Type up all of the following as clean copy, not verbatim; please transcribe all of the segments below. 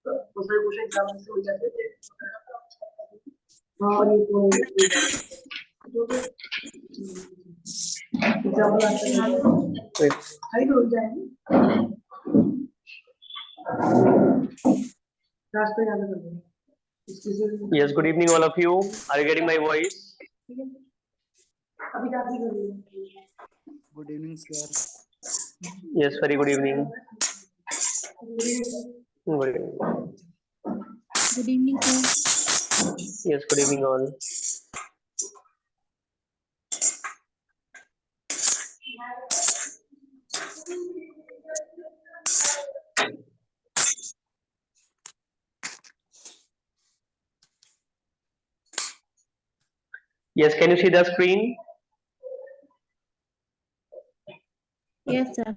दूसरे question exam से हो जाते थे। और ये तो एग्जाम्पल आंसर हाइट हो जाएगी रास्ते याद कर देंगे। Yes, good evening all of you. Are you getting my voice? अभी जाती कर रही Good evening, sir. Yes, very good evening. है। Good evening. Good evening, sir. Yes, good evening all. Yes, can you see the screen? Yes, sir.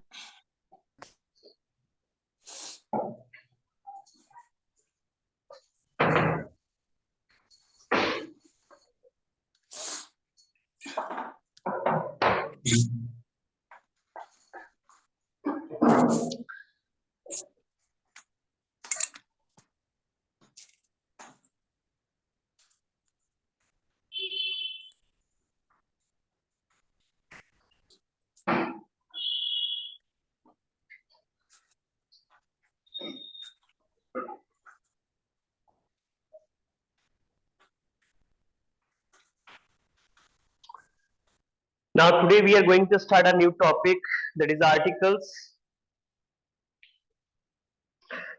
Now today we are going to start a new topic, that is articles.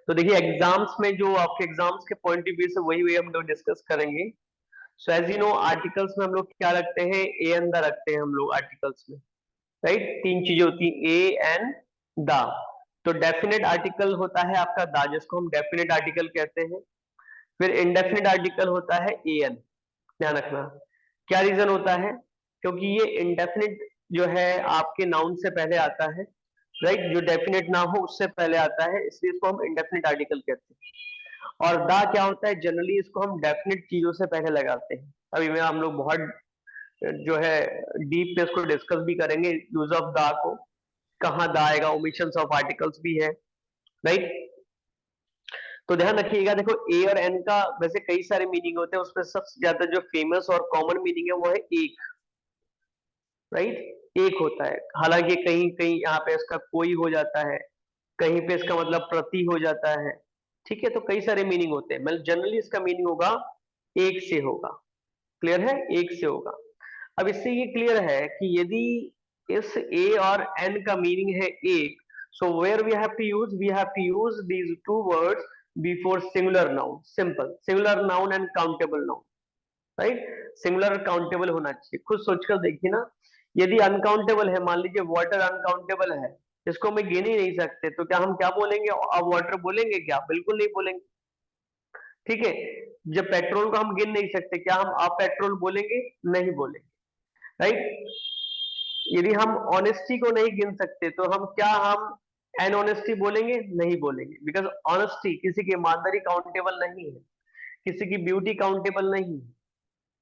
तो देखिए exams में जो आपके exams के point of view से वही हम लोग डिस्कस करेंगे। So as you know articles में हम लोग क्या रखते हैं, ए एंड द रखते हैं हम लोग आर्टिकल्स में, राइट। तीन चीजें होती हैं, ए एंड द। तो डेफिनेट आर्टिकल होता है आपका द, जिसको हम डेफिनेट आर्टिकल कहते हैं। फिर इंडेफिनेट आर्टिकल होता है ए एन। ध्यान रखना क्या रीजन होता है, क्योंकि ये इंडेफिनिट जो है आपके नाउन से पहले आता है, राइट। जो डेफिनेट ना हो उससे पहले आता है, इसलिए इसको हम इंडेफिनिट आर्टिकल कहते हैं। और द क्या होता है, जनरली इसको हम डेफिनेट चीजों से पहले लगाते हैं। अभी में हम लोग बहुत जो है डीप में इसको डिस्कस भी करेंगे, यूज ऑफ द को, कहाँ द आएगा, ओमिशंस ऑफ आर्टिकल्स भी है, राइट। तो ध्यान रखिएगा, देखो ए और एन का वैसे कई सारे मीनिंग होते हैं, उसमें सबसे ज्यादा जो फेमस और कॉमन मीनिंग है वो है एक, राइट। एक होता है, हालांकि कहीं कहीं यहाँ पे इसका कोई हो जाता है, कहीं पे इसका मतलब प्रति हो जाता है, ठीक है। तो कई सारे मीनिंग होते हैं, मतलब जनरली इसका मीनिंग होगा एक से होगा। क्लियर है, एक से होगा। अब इससे ये क्लियर है कि यदि इस ए और एन का मीनिंग है एक, so where we have to use these two words before singular noun, simple singular noun and countable noun, right। Singular countable होना चाहिए। खुद सोचकर देखिए ना, यदि अनकाउंटेबल है, मान लीजिए वाटर अनकाउंटेबल है, इसको हम गिन ही नहीं सकते, तो क्या हम क्या बोलेंगे, अब वाटर बोलेंगे क्या, बिल्कुल नहीं बोलेंगे, ठीक है। जब पेट्रोल को हम गिन नहीं सकते, क्या हम आप पेट्रोल बोलेंगे, नहीं बोलेंगे, राइट। यदि हम ऑनेस्टी को नहीं गिन सकते, तो हम क्या हम अनऑनेस्टी बोलेंगे, नहीं बोलेंगे, बिकॉज ऑनेस्टी किसी की ईमानदारी काउंटेबल नहीं है, किसी की ब्यूटी काउंटेबल नहीं है,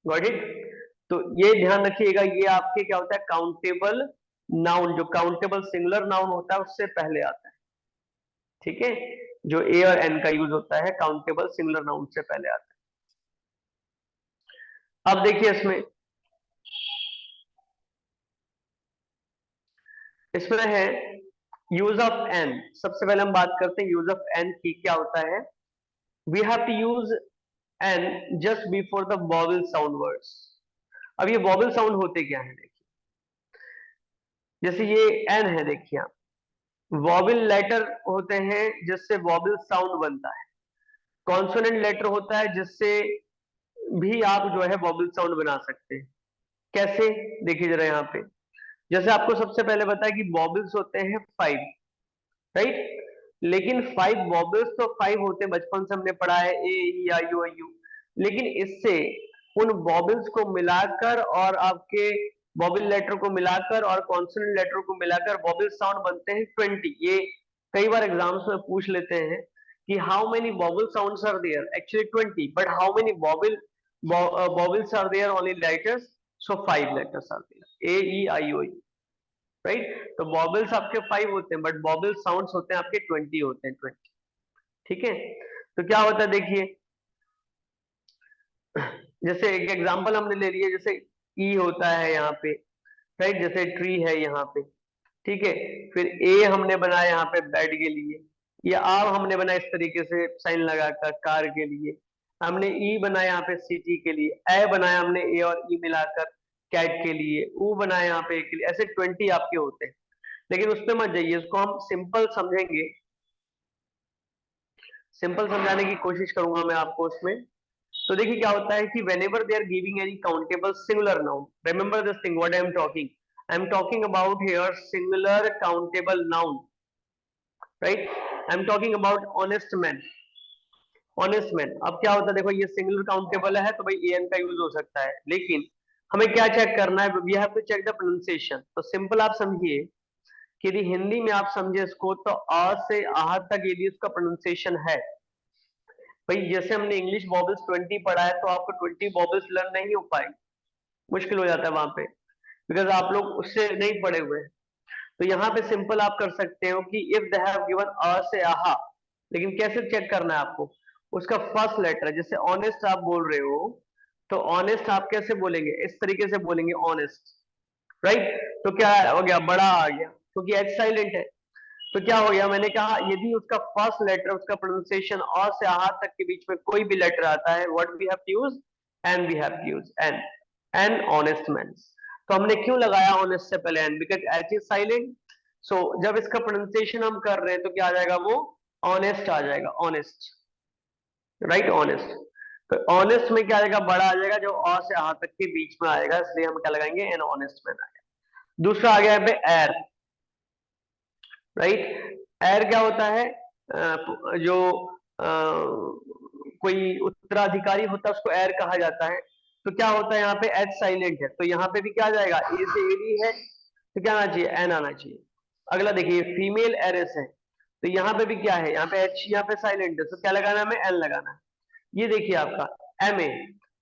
गॉट इट। तो ये ध्यान रखिएगा, ये आपके क्या होता है, काउंटेबल नाउन, जो काउंटेबल सिंगुलर नाउन होता है उससे पहले आता है, ठीक है। जो ए और एन का यूज होता है काउंटेबल सिंगुलर नाउन से पहले आता है। अब देखिए इसमें है यूज ऑफ एन। सबसे पहले हम बात करते हैं यूज ऑफ एन की, क्या होता है। We have to use an just before the vowel sound words. अब ये वॉवेल साउंड होते क्या है, देखिए जैसे ये एन है, देखिए आप, वॉवेल लेटर होते हैं जिससे वॉवेल साउंड बनता है, कॉन्सोनेंट लेटर होता है जिससे भी आप जो है वॉवेल साउंड बना सकते हैं। कैसे, देखिए जरा यहाँ पे, जैसे आपको सबसे पहले पता है कि वॉवेल्स होते हैं 5, राइट। लेकिन 5 वॉवेल्स तो 5 होते हैं, बचपन से हमने पढ़ा है, ए ई आई ओ यू। लेकिन इससे उन वॉवेल्स को मिलाकर और आपके वॉवेल लेटर को मिलाकर और कॉन्सोनेंट लेटर को मिलाकर वॉवेल साउंड बनते हैं 20। ये कई बार एग्जाम्स में पूछ लेते हैं कि how many vowel sounds are there, actually 20, but how many vowels are there, only letters, so 5 letters are there, A E I O U, right. तो वॉवेल्स आपके 5 होते हैं, बट वॉवेल साउंड्स होते हैं आपके 20 होते हैं, 20, ठीक है। तो क्या होता है देखिए, जैसे एक एग्जांपल हमने ले लिया, जैसे ई होता है यहाँ पे, राइट, जैसे ट्री है यहाँ पे, ठीक है। फिर ए हमने बनाया यहाँ पे बेड के लिए, ये आर हमने बनाया इस तरीके से साइन लगाकर कार के लिए, हमने ई बनाया यहाँ पे सिटी के लिए, ए बनाया हमने ए और ई मिलाकर कैट के लिए, ऊ बनाया यहाँ पे ए के लिए, ऐसे 20 आपके होते हैं। लेकिन उस पे मत जाइए, इसको हम सिंपल समझेंगे, सिंपल समझाने की कोशिश करूंगा मैं आपको उसमें। तो देखिए क्या होता है कि whenever they are giving any countable singular noun, remember this thing what I am talking about here singular countable noun, right? I am talking about honest man, honest man। अब क्या होता है देखो, ये सिंगुलर काउंटेबल है तो भाई an का यूज हो सकता है, लेकिन हमें क्या चेक करना है, we have to check the pronunciation. तो सिंपल आप समझिए कि यदि हिंदी में आप समझे इसको, तो आ से आह तक यदि उसका प्रोनाउंसिएशन है, भाई जैसे हमने इंग्लिश वॉवल्स 20 पढ़ा है, तो आपको 20 वॉवल्स लर्न नहीं हो पाएंगे, मुश्किल हो जाता है वहां पे, बिकॉज आप लोग उससे नहीं पढ़े हुए हैं। तो यहाँ पे सिंपल आप कर सकते हो कि if they have given a से आहा, लेकिन कैसे चेक करना है आपको, उसका फर्स्ट लेटर, जैसे ऑनेस्ट आप बोल रहे हो, तो ऑनेस्ट आप कैसे बोलेंगे, इस तरीके से बोलेंगे ऑनेस्ट, राइट। तो क्या हो गया, बड़ा आ गया, क्योंकि एच साइलेंट है। तो क्या हो गया, मैंने कहा यदि उसका फर्स्ट लेटर, उसका प्रोनाउंसिएशन अ से आहा तक के बीच में कोई भी लेटर आता है, what we have to use, an we have to use, an, an honest man. तो हमने क्यों लगाया ऑनेस्ट से पहले an, because H is silent. So जब इसका प्रोनाउंसिएशन हम कर रहे हैं तो क्या आ जाएगा, वो ऑनेस्ट आ जाएगा, ऑनेस्ट, राइट, ऑनेस्ट। तो ऑनेस्ट में क्या आ जाएगा, बड़ा आ जाएगा, जो अ से आहा तक के बीच में आएगा, इसलिए हम क्या लगाएंगे, एन ऑनेस्ट मैन आएगा। दूसरा आ गया यहाँ पे एर, राइट। एर क्या होता है, जो कोई उत्तराधिकारी होता है उसको एर कहा जाता है। तो क्या होता है यहाँ पे एच साइलेंट है, तो यहाँ पे भी क्या आ जाएगा, ए से एडी है, तो क्या आना चाहिए, एन आना चाहिए। अगला देखिए फीमेल एरिस है, तो यहाँ पे भी क्या है, यहाँ पे एच, यहाँ पे साइलेंट है, तो क्या लगाना है, हमें एन लगाना है। ये देखिए आपका एम ए,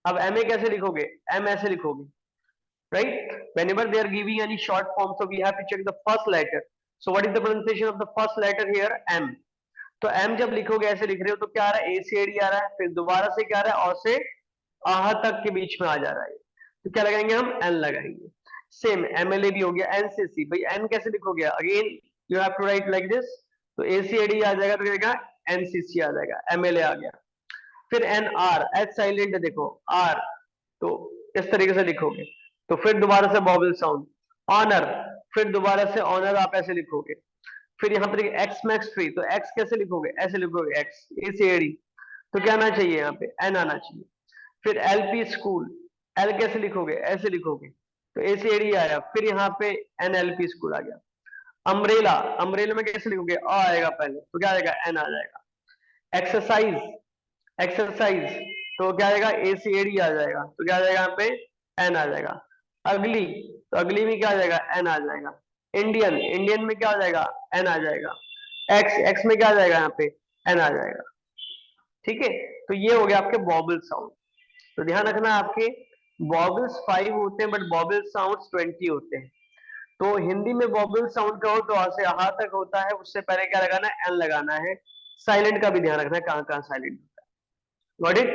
अब एम ए कैसे लिखोगे, एम ऐसे लिखोगे, right? Whenever they are giving any short form, so we have to check the first letter. So what is the pronunciation of the first letter here, M? तो M जब लिखोगे ऐसे लिख रहे हो, तो क्या आ रहा है, A से एडी आ रहा है, फिर दोबारा से क्या आ रहा है, और से आह तक के बीच में आ जा रहा है, तो क्या लगाएंगे हम, N लगाएंगे। सेम MLA भी हो गया, N से C, भाई N कैसे लिखोगे, again you have to write like this, तो A से एडी आ जाएगा, तो क्या NCC आ जाएगा, MLA आ गया। फिर NR, H साइलेंट है देखो, R, तो इस तरीके से लिखोगे। तो फिर दोबारा से वॉवल साउंड, ऑनर, फिर दोबारा से ऑनर आप ऐसे लिखोगे। फिर यहाँ पर एक्स मैक्स ट्री, तो एक्स कैसे लिखोगे, ऐसे लिखोगे, एक्स, ए से एडी, तो क्या आना चाहिए, यहाँ पे एन आना चाहिए। फिर एलपी स्कूल, एल कैसे लिखोगे, ऐसे लिखोगे, तो ए से एडी आया, फिर यहाँ पे एन एलपी स्कूल आ गया। अम्ब्रेला, अम्ब्रेला में कैसे लिखोगे, अ आएगा पहले, तो क्या आएगा, एन आ जाएगा। एक्सरसाइज, एक्सरसाइज, तो क्या आएगा, ए से एडी आ जाएगा, तो क्या आ जाएगा, यहाँ पे एन आ जाएगा। अगली, तो अगली में क्या आ जाएगा, एन आ जाएगा। इंडियन, इंडियन में क्या आ जाएगा, एन आ जाएगा। एक्स, एक्स में क्या आ जाएगा, यहाँ पे एन आ जाएगा, ठीक है। तो ये हो गया आपके वॉवल साउंड। तो ध्यान रखना, आपके वॉवल्स 5 होते हैं, बट वॉवल साउंड्स 20 होते हैं। तो हिंदी में वॉवल साउंड का हो तो आ से आहा तक होता है, उससे पहले क्या लगाना है, एन लगाना है। साइलेंट का भी ध्यान रखना है, कहाँ कहाँ साइलेंट होता है, गॉट इट।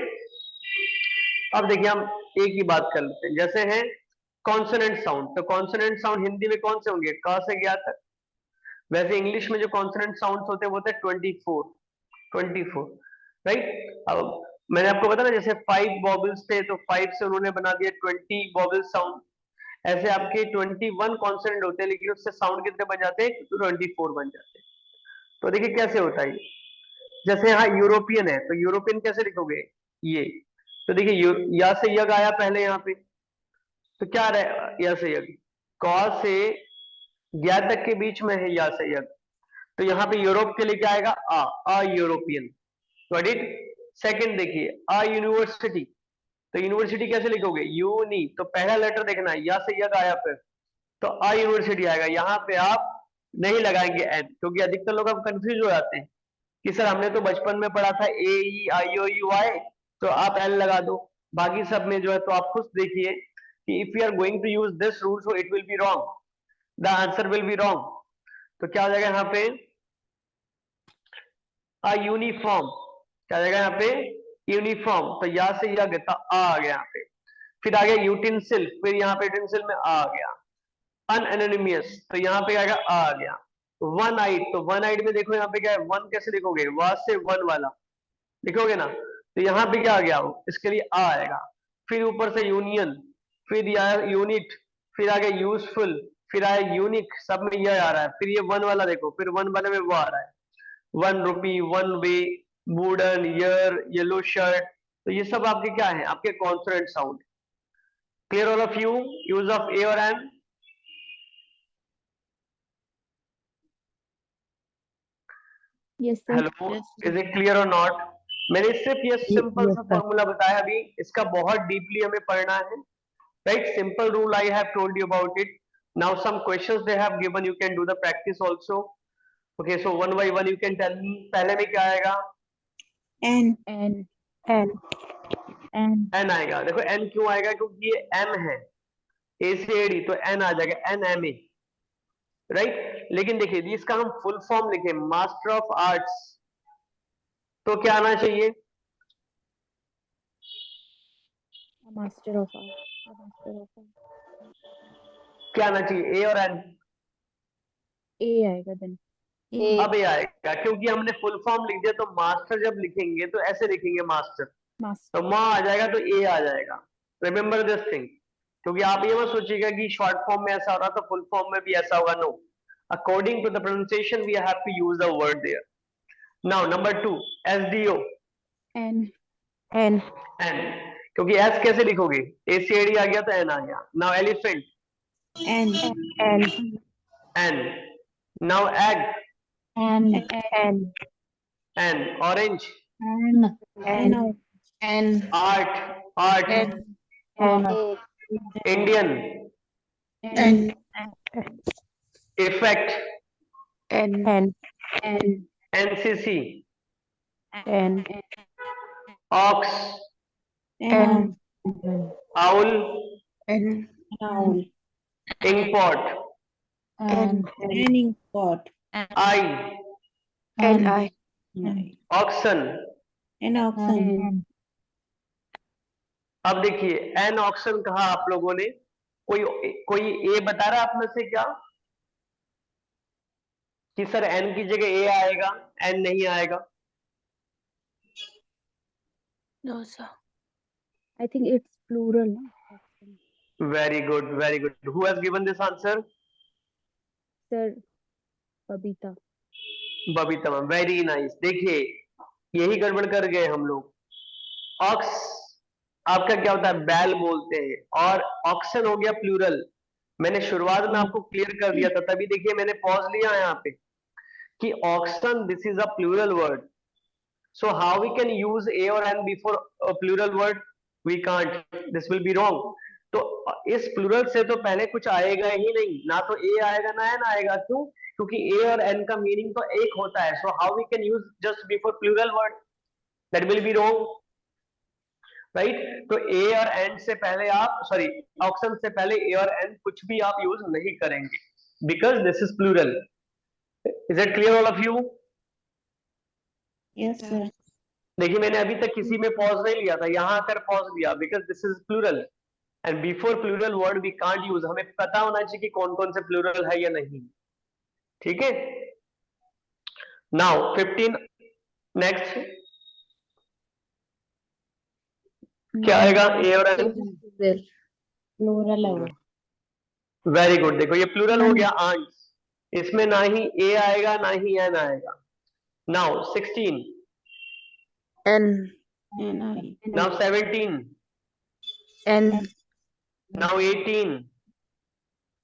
अब देखिए हम एक ही बात कर लेते हैं, जैसे है कॉन्सोनेंट साउंड। तो कॉन्सोनेंट साउंड हिंदी में कौन से होंगे, क से ज्ञ तक। वैसे इंग्लिश में जो कॉन्सोनेंट साउंड्स होते हैं वो होते हैं 24, राइट। अब मैंने आपको बताया ना, जैसे 5 वॉवल्स थे, तो 5 से उन्होंने बना दिया 20 वॉवल साउंड। ऐसे आपके 21 कॉन्सोनेंट होते हैं, लेकिन उससे साउंड कितने बन जाते हैं, 24 बन जाते हैं। तो देखिए कैसे होता है, जैसे यहाँ यूरोपियन है, तो यूरोपियन कैसे लिखोगे, ये, तो देखिए या से यग आया पहले यहाँ पे, तो क्या रहा, या से यग, क से ज्ञ तक के बीच में है या से यग, तो यहाँ पे यूरोप के लिए क्या आएगा, a European, got it. Second देखिए अ यूनिवर्सिटी, तो यूनिवर्सिटी कैसे लिखोगे, यूनी, तो पहला लेटर देखना, या से यग आया फिर, तो अ यूनिवर्सिटी आएगा। यहाँ पे आप नहीं लगाएंगे एन, क्योंकि अधिकतर लोग अब कंफ्यूज हो जाते हैं कि सर हमने तो बचपन में पढ़ा था ए ई आई ओ यू आई, तो आप एल लगा दो। बाकी सब में जो है, तो आप खुद देखिए कि if you are going to use this rule, so it will be wrong, the answer will be wrong. तो क्या हो जाएगा यहाँ पे, अ यूनिफॉर्म, क्या आ जाएगा यहाँ पे, यूनिफॉर्म, तो या से या गया आ गया यहाँ पे। फिर आ गया यूटेंसिल, फिर यहाँ पे यूटेंसिल में आ गया। अनएनोनिमस, तो यहाँ पे आएगा आ गया। वन आइड, तो वन आइड में देखो यहाँ पे क्या है, वन कैसे लिखोगे, वा से वन वाला लिखोगे ना, तो यहाँ पे क्या आ गया, इसके लिए आ आएगा। फिर ऊपर से यूनियन, फिर यूनिट, फिर आ गया यूजफुल, फिर आया यूनिक, सब में यह आ रहा है। फिर ये वन वाला देखो, फिर वन वाले में वो आ रहा है, 1 rupee, 1 way, wooden, year, yellow shirt, तो ये सब आपके क्या है, आपके consonant sound. Clear all of you, use of a और an. Yes, sir. Hello, is it clear और नॉट? मैंने सिर्फ ये सिंपल सा फॉर्मूला बताया, अभी इसका बहुत डीपली हमें पढ़ना है, right? Simple rule I have told you about it. Now some questions they have given, you can do the practice also. Okay, so one by one you can tell me. पहले में क्या आएगा, N. N आएगा। देखो N क्यों आएगा, क्योंकि ये एम है, ए से एडी, तो एन आ जाएगा, एन एम ए, राइट? लेकिन देखिए इसका हम फुल फॉर्म लिखे, मास्टर ऑफ आर्ट्स, तो क्या आना चाहिए, Master of Art. क्या आना चाहिए, ए और एन? A आएगा then. अब ए आएगा, क्योंकि हमने फुल फॉर्म लिख दिया, तो मास्टर जब लिखेंगे तो ऐसे लिखेंगे मास्टर, Master. तो माँ आ जाएगा तो ए आ जाएगा। रिमेंबर दिस थिंग, क्योंकि आप ये मत सोचिएगा कि शॉर्ट फॉर्म में ऐसा हो रहा तो फुल फॉर्म में भी ऐसा होगा, no, according to the pronunciation we have to use the word there. Now number 2, SDO, N. An, क्योंकि एस कैसे लिखोगे, ए सी एडी आ गया तो एन आ गया। Now elephant, N. An. Now egg, N. An. Orange, N. Art, Indian, N. Effect, N. NCC, ox, N. Owl, Noun. Inkpot, Import. Eye, N. Oxen. Oxen. अब देखिए N oxen कहा आप लोगों ने, कोई ए बता रहा है आप में से क्या कि सर एन की जगह ए आएगा, एन नहीं आएगा? No, sir. I think it's plural. No? Very good, very good. Who has given this answer? Sir, Babita. Babita ma'am, very nice. देखिए यही गड़बड़ कर गए हम लोग। ऑक्स आपका क्या होता है, बैल बोलते हैं, और ऑक्सन हो गया प्लूरल। मैंने शुरुआत में आपको क्लियर कर दिया था, तभी देखिए मैंने पॉज लिया यहाँ पे कि oxen this is a plural word, so how we can use a और an before a plural word, we can't, this will be wrong. तो इस प्लूरल से तो पहले कुछ आएगा ही नहीं, ना तो ए आएगा ना एन आएगा। क्यों? क्योंकि ए और एन का मीनिंग तो एक होता है, so how we can use just before plural word, that will be wrong, right? तो ए और एन से पहले आप, सॉरी, ऑक्सन से पहले ए और एन कुछ भी आप यूज नहीं करेंगे, because this is plural. Is it clear all of you? Yes, sir. देखिए मैंने अभी तक किसी में पॉज नहीं लिया था, यहां आकर पॉज लिया, because this is plural and before plural word we can't use. हमें पता होना चाहिए कि कौन कौन से प्लूरल है या नहीं, ठीक है? नाउ 15, नेक्स्ट क्या आएगा, ए और एन? Plural है वो. Very good. देखो ये प्लूरल हो गया आंट्स, इसमें ना ही ए आएगा ना ही एन आएगा। Now 16, N. Now 17, N. Now 18,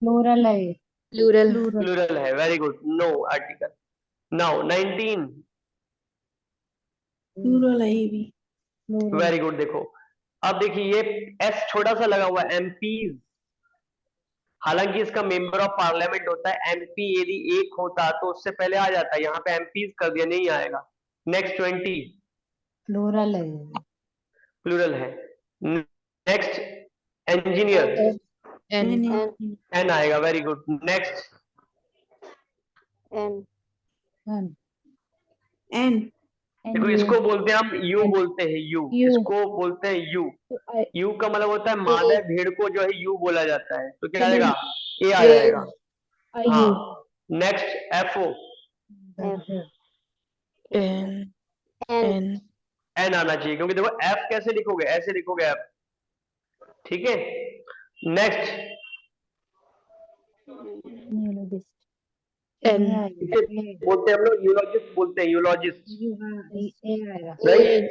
Plural है. Plural. प्लूरल है, very good, no article. Now 19, Plural है ये भी. Very good. देखो अब देखिए ये एस छोटा सा लगा हुआ है, एमपीज, हालांकि इसका मेंबर ऑफ पार्लियामेंट होता है, एमपी यदि एक होता तो उससे पहले आ जाता है, यहाँ पे एमपीज कर दिया, नहीं आएगा। नेक्स्ट 20, Plural है. प्लूरल है। Next engineer, N. एन आएगा, very good. Next N. N. देखो इसको बोलते हैं हम यू बोलते हैं यू, इसको बोलते हैं यू। यू का मतलब होता है मादा भेड़ को जो है यू बोला जाता है, तो क्या आएगा? ए आ जाएगा। हाँ, नेक्स्ट एफ ओ, एन आना चाहिए, क्योंकि देखो एफ कैसे लिखोगे, ऐसे लिखोगे एफ, ठीक है। नेक्स्ट बोलते हैं हम लोग यूलॉजिस्ट बोलते हैं, यूलॉजिस्ट, राइट,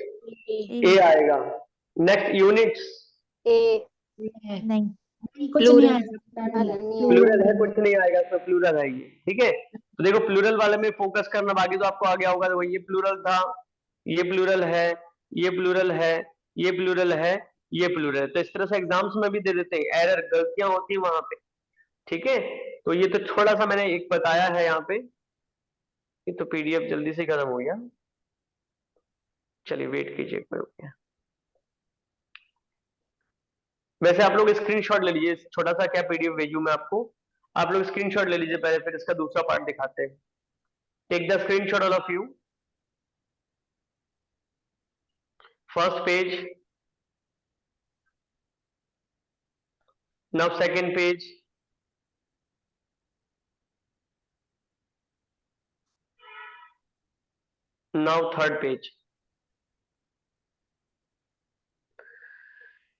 ए आएगा। नेक्स्ट यूनिट्स, प्लूरल है, कुछ नहीं आएगा, तो प्लूरल है ये, ठीक है। तो देखो प्लूरल वाले में फोकस करना, बाकी तो आपको आ गया होगा। तो ये प्लूरल था, ये प्लूरल है, ये प्लूरल है, ये प्लूरल है, ये प्लूरल है। तो इस तरह से एग्जाम्स में भी दे देते हैं, एरर, गलतियां होती है वहां पे, ठीक है। तो ये तो थोड़ा सा मैंने एक बताया है यहाँ पे। ये तो पीडीएफ जल्दी से खत्म हो गया, चलिए वेट कीजिए, हो गया। वैसे आप लोग स्क्रीनशॉट ले लीजिए, छोटा सा क्या पीडीएफ भेजूं मैं आपको, आप लोग स्क्रीनशॉट ले लीजिए पहले, फिर इसका दूसरा पार्ट दिखाते हैं। Take the screenshot all of you. First page, now second page, now third page,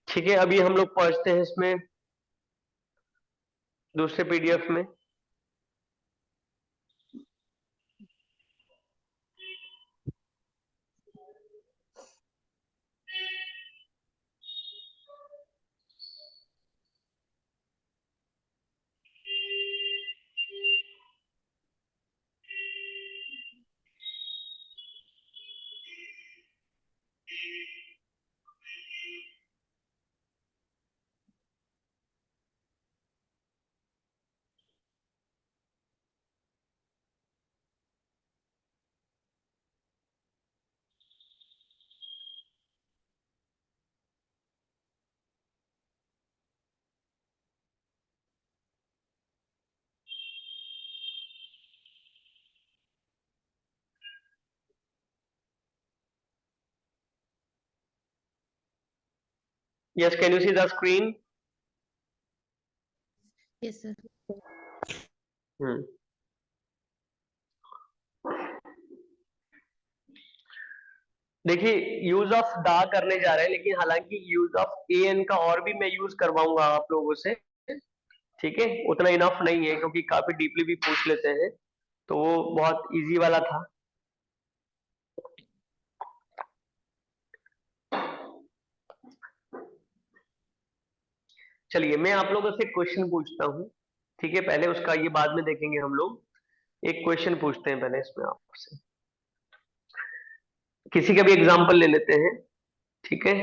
ठीक है। अभी हम लोग पहुंचते हैं इसमें दूसरे पीडीएफ में। Yes, can you see the screen? Yes, sir. देखिए यूज ऑफ दा करने जा रहे हैं, लेकिन हालांकि यूज ऑफ ए एन का और भी मैं यूज करवाऊंगा आप लोगों से, ठीक है। उतना इनफ नहीं है, क्योंकि काफी डीपली भी पूछ लेते हैं, तो वो बहुत इजी वाला था। चलिए मैं आप लोगों से क्वेश्चन पूछता हूँ, ठीक है। पहले उसका ये बाद में देखेंगे हम लोग, एक क्वेश्चन पूछते हैं पहले इसमें आपसे, किसी का भी एग्जांपल ले लेते हैं, ठीक है।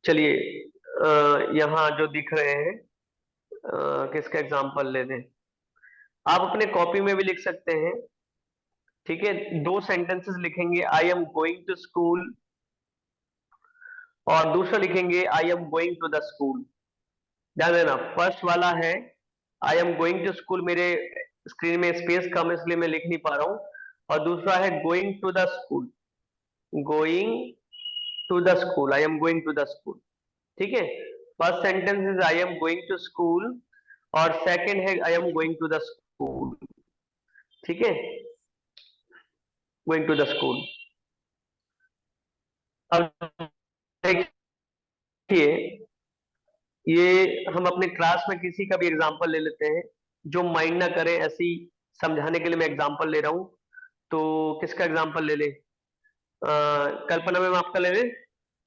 चलिए यहाँ जो दिख रहे हैं, किसका एग्जांपल ले लें, आप अपने कॉपी में भी लिख सकते हैं, ठीक है। दो सेंटेंसेस लिखेंगे, I am going to school, और दूसरा लिखेंगे I am going to the school. ध्यान देना, फर्स्ट वाला है I am going to school, मेरे स्क्रीन में स्पेस कम है इसलिए मैं लिख नहीं पा रहा हूं, और दूसरा है going to the school, going to the school, I am going to the school, ठीक है। First sentence is I am going to school, और सेकंड है I am going to the school, ठीक है, गोइंग टू द स्कूल। अब देखिए, ये हम अपने क्लास में किसी का भी एग्जांपल ले लेते हैं, जो माइंड ना करें, ऐसी समझाने के लिए मैं एग्जांपल ले रहा हूं। तो किसका एग्जांपल ले ले, कल्पना मैम आपका ले ले,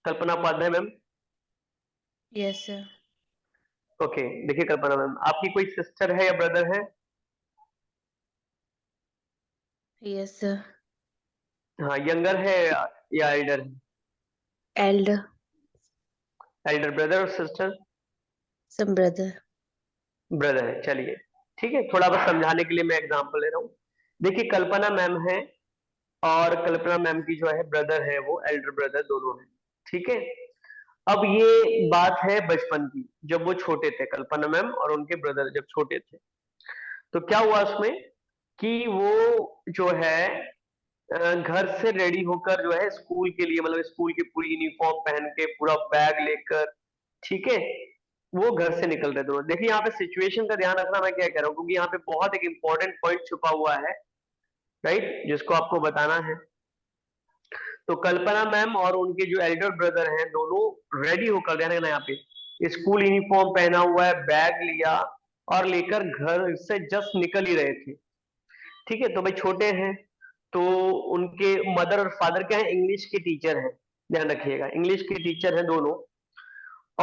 Kalpana Upadhyay ma'am. Yes, sir. Okay, देखिए कल्पना मैम, आपकी कोई सिस्टर है या ब्रदर है? Yes, sir. हाँ, यंगर है या एल्डर है? Elder. एल्डर ब्रदर और सिस्टर? Some brother. ब्रदर है, चलिए ठीक है, थोड़ा बहुत समझाने के लिए मैं एग्जांपल ले रहा हूँ। देखिए कल्पना मैम है, और कल्पना मैम की जो है ब्रदर है, वो एल्डर ब्रदर दोनों है, ठीक है। अब ये बात है बचपन की, जब वो छोटे थे, कल्पना मैम और उनके ब्रदर जब छोटे थे। तो क्या हुआ उसमें कि वो जो है घर से रेडी होकर जो है स्कूल के लिए, मतलब स्कूल की पूरी यूनिफॉर्म पहन के, पूरा बैग लेकर, ठीक है, वो घर से निकल रहे दोनों। देखिए यहाँ पे सिचुएशन का ध्यान रखना, मैं क्या कह रहा हूँ, क्योंकि यहाँ पे बहुत एक इंपॉर्टेंट पॉइंट छुपा हुआ है, राइट, जिसको आपको बताना है। तो कल्पना मैम और उनके जो एल्डर ब्रदर हैं, दोनों रेडी होकर, ध्यान रखना यहाँ पे, स्कूल यूनिफॉर्म पहना हुआ है, बैग लिया और लेकर घर से जस्ट निकल ही रहे थे। ठीक है, तो भाई छोटे हैं, तो उनके मदर और फादर क्या है, इंग्लिश के टीचर हैं, ध्यान रखिएगा, इंग्लिश के टीचर हैं दोनों।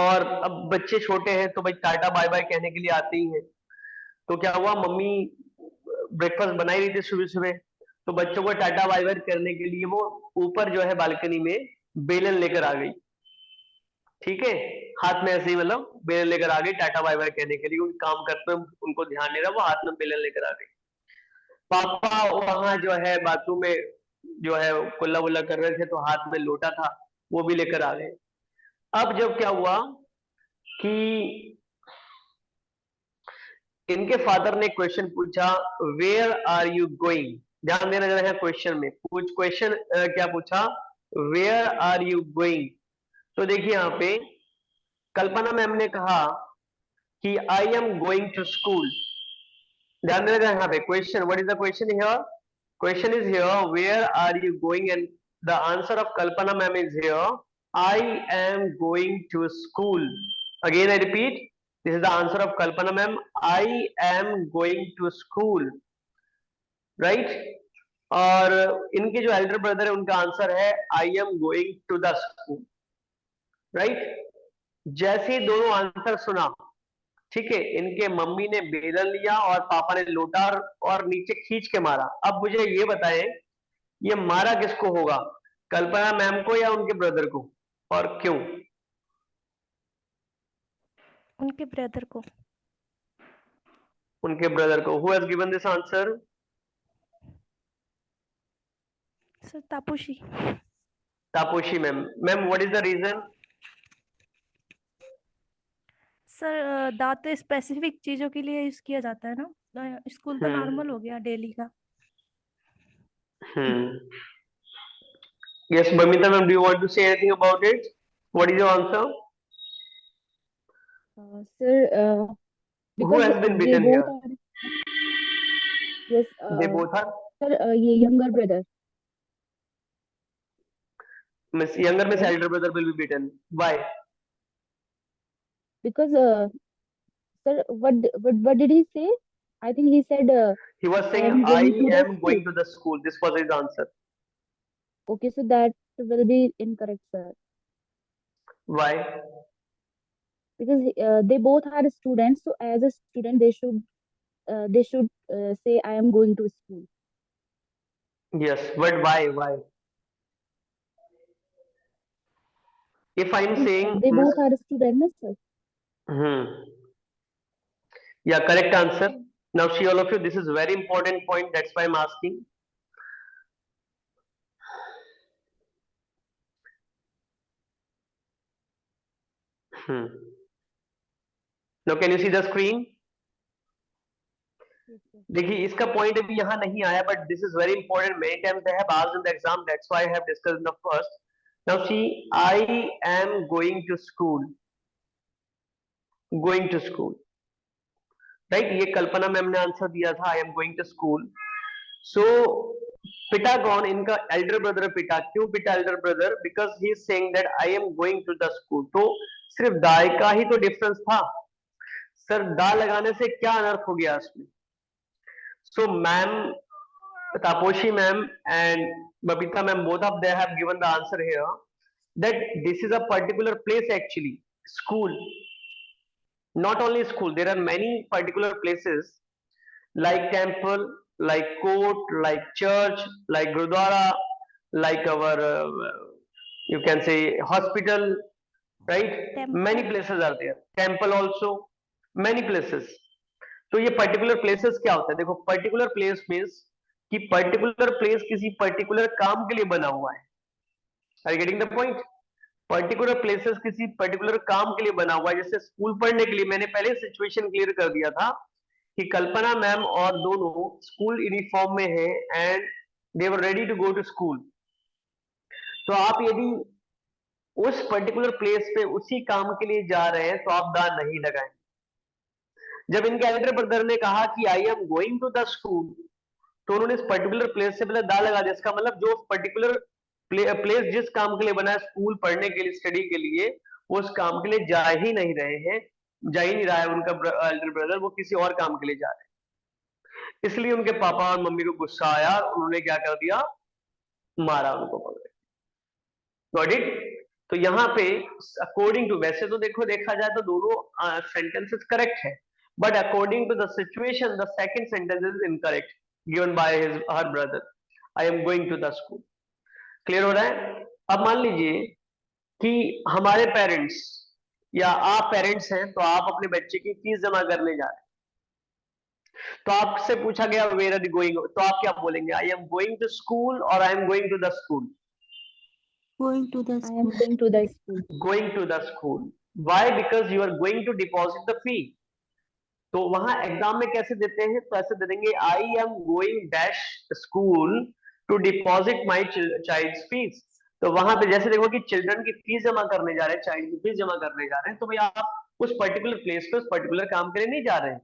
और अब बच्चे छोटे हैं तो भाई टाटा बाय बाय कहने के लिए आते ही हैं। तो क्या हुआ, मम्मी ब्रेकफास्ट बनाई रही थी सुबह सुबह, तो बच्चों को टाटा बाय बाय करने के लिए वो ऊपर जो है बालकनी में बेलन लेकर आ गई। ठीक है, हाथ में ऐसे ही, मतलब बेलन लेकर आ गई टाटा बाय बाय कहने के लिए, उन काम करते हुए उनको ध्यान नहीं रहा, वो हाथ में बेलन लेकर आ गई। पापा वहां जो है बाथरूम में जो है कुल्ला वुल्ला कर रहे थे, तो हाथ में लोटा था, वो भी लेकर आ गए। अब जब क्या हुआ कि इनके फादर ने क्वेश्चन पूछा, वेयर आर यू गोइंग, ध्यान देना जरा है क्वेश्चन में, कुछ क्वेश्चन क्या पूछा, वेयर आर यू गोइंग। तो देखिए यहाँ पे कल्पना मैम ने कहा कि I am going to school. ध्यान देना यहाँ पे question, what is the question here, question is here where are you going, and the answer of Kalpana ma'am is here I am going to school. Again I repeat, this is the answer of Kalpana ma'am, I am going to school, right? और इनके जो Elder brother है उनका answer है I am going to the school, right? जैसे ही दोनों answer सुना, ठीक है, इनके मम्मी ने बेलन लिया और पापा ने लोटा और नीचे खींच के मारा। अब मुझे ये बताएं, ये मारा किसको होगा, कल्पना मैम को या उनके ब्रदर को, और क्यों? उनके ब्रदर को। उनके ब्रदर को। Who has given this answer? Sir Tapushi. Tapushi ma'am. Ma'am what is the reason? Sir दांत स्पेसिफिक चीजों के लिए यूज किया जाता है ना, स्कूल तो नॉर्मल हो गया डेली का। Yes, Bamita ma'am, do you want to say anything about it? What is your answer? Sir, Who because has been they beaten both here? are, yes, They both are. sir, ये younger brother, Miss younger Miss Hello? elder brother will be beaten. Why? because sir, what did he say? I think he said, He was I saying, am I going to the am school. going to the school. This was his answer. Okay, so that will be incorrect, sir, Why? because they both are students. So as a student, they should say, I am going to school. Yes, but why? Why? If I'm saying, They Miss, both are students, sir. Yeah, correct answer. Now, see all of you, this is very important point. That's why I'm asking. Now, can you see the screen? देखिए इसका point अभी यहाँ नहीं आया, but this is very important, many times they have asked in the exam, that's why I have discussed in the first. Now see, I am going to school, going to school, right, ये Kalpana ma'am ने answer दिया था, I am going to school. So पिटा कौन, इनका elder brother पिटा। क्यों पिटा elder brother? Because he is saying that I am going to the school. तो सिर्फ दाय का ही तो डिफरेंस था सर, दा लगाने से क्या अनर्थ हो गया उसमें? So ma'am, Taposhi ma'am and Babita ma'am, both of them have given the answer here that this is a particular place actually, school. Not only school, there are many particular places like temple, like court, like church, like Gurdwara, like our you can say hospital, right? Temple. Many places are there. Temple also, many places. तो ये particular places क्या होता है? देखो particular place means कि particular place किसी particular काम के लिए बना हुआ है। Are you getting the point? Particular places किसी पर्टिकुलर काम के लिए बना हुआ है, जैसे स्कूल पढ़ने के लिए। मैंने पहले सिचुएशन क्लियर कर दिया था कि कल्पना मैम और दोनों स्कूल यूनिफॉर्म में हैं and they were ready to go to school. तो आप यदि उस पर्टिकुलर प्लेस पे उसी काम के लिए जा रहे हैं तो आप दा नहीं लगाएं। जब इनके एल्डर ब्रदर ने कहा कि I am going to the school, तो उन्होंने इस पर्टिकुलर प्लेस से पहले दा लगा दिया। इसका मतलब जो पर्टिकुलर प्लेस जिस काम के लिए बना है, स्कूल पढ़ने के लिए, स्टडी के लिए, वो उस काम के लिए जा ही नहीं रहे हैं, जा ही नहीं रहा है उनका एल्डर ब्रदर, वो किसी और काम के लिए जा रहे हैं। इसलिए उनके पापा और मम्मी को गुस्सा आया, उन्होंने क्या कर दिया, मारा उनको पकड़। Got it? तो यहाँ पे अकॉर्डिंग टू, वैसे तो देखा जाए तो दोनों सेंटेंसेस करेक्ट है, but according to the situation the second sentence is incorrect given by her brother. I am going to the school. Clear हो रहा है? अब मान लीजिए कि हमारे पेरेंट्स या आप पेरेंट्स हैं, तो आप अपने बच्चे की फीस जमा करने जा रहे हैं, तो आपसे पूछा गया वेयर आर यू गोइंग, तो आप क्या बोलेंगे? I am going to school और I am going to the school? Going to the I am school. going to the school. Going to the school. Why? Because you are going to deposit the fee. तो वहां exam में कैसे देते हैं? तो ऐसे दे देंगे, I am going dash school to deposit my child fees. तो वहां पे जैसे देखो कि चिल्ड्रन की फीस जमा करने जा रहे हैं, चाइल्ड की फीस जमा करने जा रहे हैं, तो भाई आप उस पर्टिकुलर प्लेस पे उस पर्टिकुलर काम के लिए नहीं जा रहे हैं,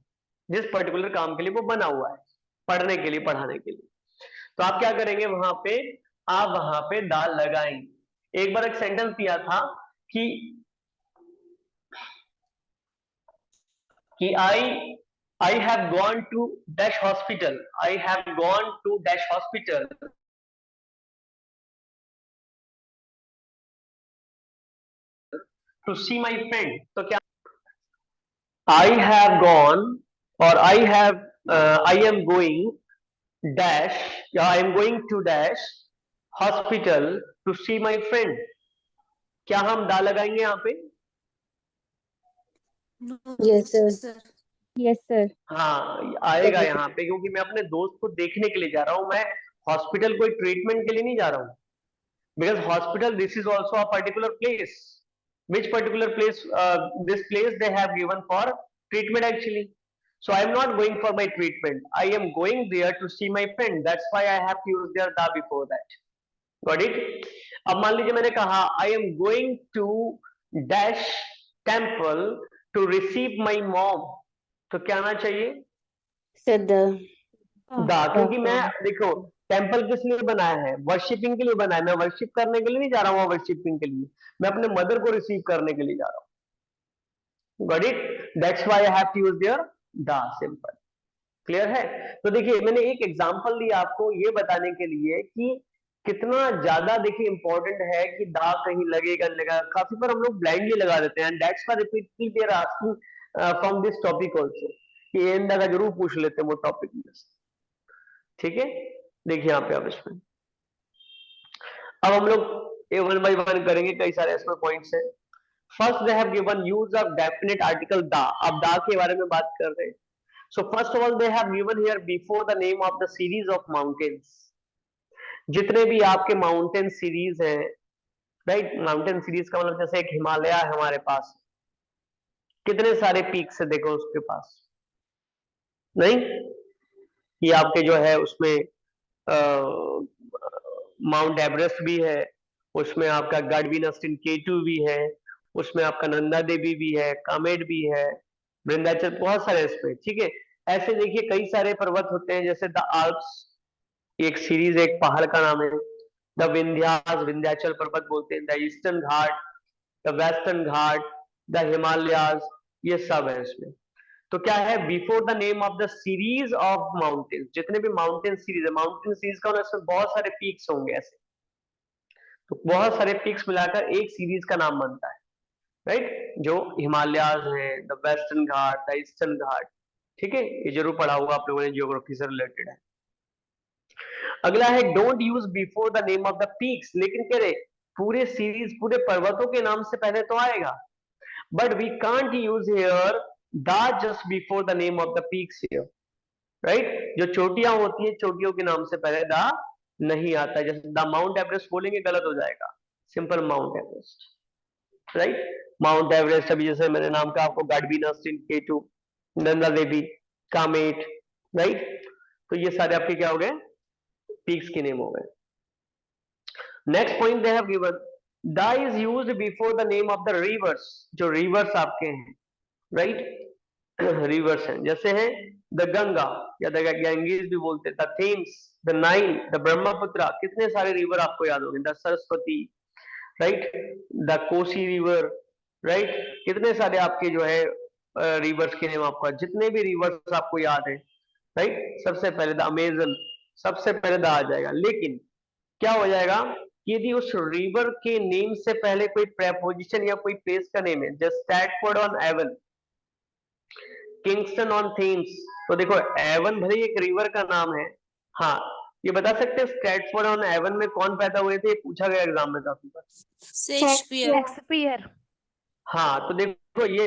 जिस पर्टिकुलर काम के लिए वो बना हुआ है, पढ़ने के लिए, पढ़ाने के लिए। तो आप क्या करेंगे वहां पे? आप वहां पे दाल लगाएंगे। एक बार एक सेंटेंस दिया था कि I have gone to dash hospital. I have gone to dash hospital to see my friend. तो क्या I have gone और I am going dash या I am going to dash hospital to see my friend. क्या हम दा लगाएंगे यहाँ पे? No, Yes, sir. sir. Yes, sir. हाँ, आएगा यहाँ पे, क्योंकि मैं अपने दोस्त को देखने के लिए जा रहा हूँ, मैं हॉस्पिटल कोई ट्रीटमेंट के लिए नहीं जा रहा हूँ। Because hospital, this is also a particular place. Which particular place? This place they have given for treatment actually. So I am not going for my treatment. I am going there to see my friend. That's why I have to use their da before that. Got it? अब मान लीजिए मैंने कहा I am going to dash temple to receive my mom. तो क्या आना चाहिए? Said the दा, क्योंकि मैं देखो टेम्पल किस लिए बनाया है? वर्शिपिंग के लिए बनाया है। मैं वर्शिप करने के लिए नहीं जा रहा हूँ, वर्शिपिंग के लिए मैं अपने मदर को रिसीव करने के लिए जा रहा हूँ। Got it? That's why I have to use there the. Simple. Clear है? तो देखिए मैंने एक एग्जांपल दिया आपको ये बताने के लिए कि कितना ज्यादा देखिए इंपॉर्टेंट है कि दा कहीं लगेगा लगा। काफी बार हम लोग ब्लाइंडली लगा देते हैं, that's why repeatedly they are asking from this topic also कि एंड का जरूर पूछ लेते हैं वो टॉपिक में। ठीक है, देखिए यहाँ पे अब इसमें अब हम लोग वन बाय वन करेंगे, कई सारे इसमें पॉइंट्स हैं। First they have given use of definite article दा। अब दा के बारे में बात कर रहे हैं। So first of all they have given here before the name of the series of mountains. जितने भी आपके माउंटेन सीरीज हैं, राइट, माउंटेन सीरीज का मतलब जैसे एक हिमालय है हमारे पास, कितने सारे पीक्स है देखो उसके पास, नहीं? ये आपके जो है उसमें माउंट एवरेस्ट भी है, उसमें आपका गढ़विनस्टिन K2 भी है, उसमें आपका नंदा देवी भी है, कामेट भी है, वृंदाचल, बहुत सारे इसमें। ठीक है, ऐसे देखिए कई सारे पर्वत होते हैं, जैसे द आल्प्स एक सीरीज, एक पहाड़ का नाम है। द विंध्यास, विंध्याचल पर्वत बोलते हैं। The Eastern Ghat, the Western Ghat, the Himalayas, ये सब है इसमें। तो क्या है? Before the name of the series of mountains. जितने भी माउंटेन सीरीज है, माउंटेन सीरीज का इसमें बहुत सारे पीक्स होंगे ऐसे, तो बहुत सारे पीक्स मिलाकर एक सीरीज का नाम बनता है, राइट? जो हिमालयाज है, the Western Ghat, the Eastern Ghat. ठीक है, ये जरूर पढ़ा होगा आप लोगों ने, जियोग्राफी से रिलेटेड है। अगला है don't use before the name of the peaks. लेकिन कह रहे पूरे सीरीज, पूरे पर्वतों के नाम से पहले तो आएगा, but we can't use here the just before the name of the peaks here, right? जो चोटियां होती है, चोटियों के नाम से पहले दा नहीं आता। जैसे द माउंट एवरेस्ट बोलेंगे गलत हो जाएगा, simple mount Everest. Right. Mount Everest, अभी जैसे मैंने नाम कहा आपको, गाडबीनास्टिन, K2, नंदा देवी, कामेट, राइट। तो ये सारे आपके क्या हो गए, पीक्स के नेम हो गए। Next point they have given, the is used before the name of the rivers, जो रिवर्स आपके हैं, राइट। रिवर्स हैं, जैसे हैं द गंगा या द गैंगेस भी बोलते हैं, the Thames, the Nile, the Brahmaputra, कितने सारे रिवर आपको याद होंगे, the Saraswati, right, the Kosi river, right. कितने सारे आपके जो है रिवर्स के नेम आपका, जितने भी रिवर्स आपको याद है, राइट। सबसे पहले द अमेजन, सबसे पहले द आ जाएगा। लेकिन क्या हो जाएगा, यदि उस रिवर के नेम से पहले कोई प्रेपोजिशन या कोई प्लेस का नेम है, जैसे Stratford on Avon, Kingston on Thames, तो देखो एवन भले ही एक रिवर का नाम है, हाँ ये बता सकते हैं स्टैटफोर्ड ऑन एवन में कौन पैदा हुए थे, ये पूछा गया एग्जाम में काफी बार। शेक्सपियर। हाँ तो देखो ये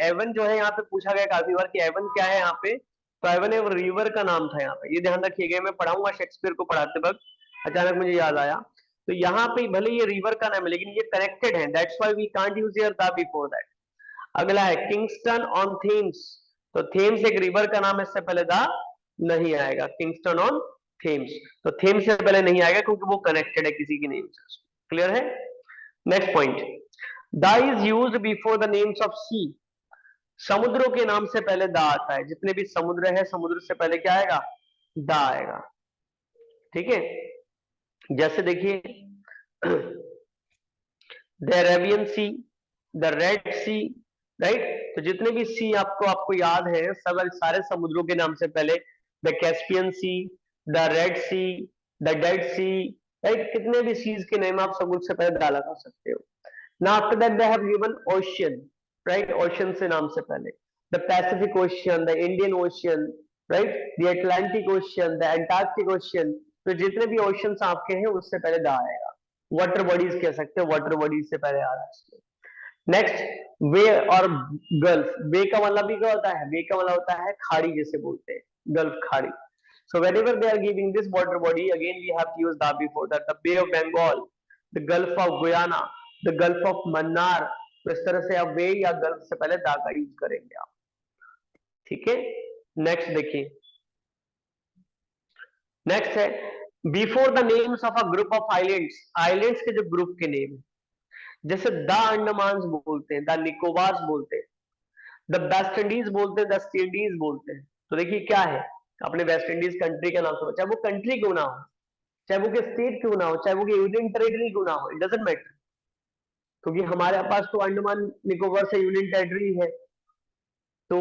एवन जो है यहाँ पे पूछा गया काफी बार कि एवन क्या है यहाँ पे, तो एवन एक रिवर का नाम था यहाँ पे, ये ध्यान रखिएगा। मैं पढ़ाऊंगा शेक्सपियर को पढ़ाते वक्त, अचानक मुझे याद आया। तो यहाँ पे भले ये रिवर का नाम है लेकिन ये कनेक्टेड है, that's why we can't use here the before that. अगला है किंगस्टन ऑन थेम्स, तो थेम्स एक रिवर का नाम है, इससे पहले द नहीं आएगा, किंगस्टन ऑन थेम्स, तो थेम्स से पहले नहीं आएगा क्योंकि वो कनेक्टेड है किसी के नेम से। क्लियर है। Next point, the is used before the names of sea, समुद्रों के नाम से पहले द आता है, जितने भी समुद्र है समुद्र से पहले क्या आएगा, द आएगा, ठीक है। जैसे देखिए the Arabian Sea, the Red Sea, right. तो जितने भी सी आपको याद है, सब सारे समुद्रों के नाम से पहले the Caspian Sea, the Red Sea, the Dead Sea, right. कितने भी सीज के नेम आप समुद्र से पहले डाला कर सकते हो। Now after that they have given ocean, right, ocean से नाम से पहले the Pacific ocean, the Indian ocean, right, the Atlantic ocean, the Antarctic ocean, तो जितने भी ओशियंस आपके हैं उससे पहले द आएगा। वाटर बॉडीज कह सकते हो, वाटर बॉडीज से पहले आ रहा है। नेक्स्ट वे और गल्फ, वे का मतलब भी क्या होता है, वे का मतलब होता है खाड़ी, जैसे बोलते हैं गल्फ, खाड़ी। So whenever they are giving this water body, again we have to use that before that, the Bay of Bengal, the Gulf of Guyana, the Gulf of Mannar, तो इस तरह से आप वे या गल्फ से पहले दा का यूज करेंगे आप, ठीक है। नेक्स्ट देखिए, नेक्स्ट है before the names of a group of islands, islands के जो ग्रुप के नेम, जैसे द अंडमान बोलते हैं, द निकोबार बोलते हैं, द वेस्ट इंडीज बोलते हैं, द वेस्ट इंडीज बोलते हैं। तो देखिए क्या है, अपने वेस्ट इंडीज कंट्री का नाम, चाहे वो कंट्री क्यों ना हो, चाहे वो स्टेट क्यों ना हो, चाहे वो यूनियन टेरिटरी क्यों ना हो, इट डजंट मैटर, क्योंकि हमारे पास तो अंडमान निकोबार से यूनियन टेरिटरी है। तो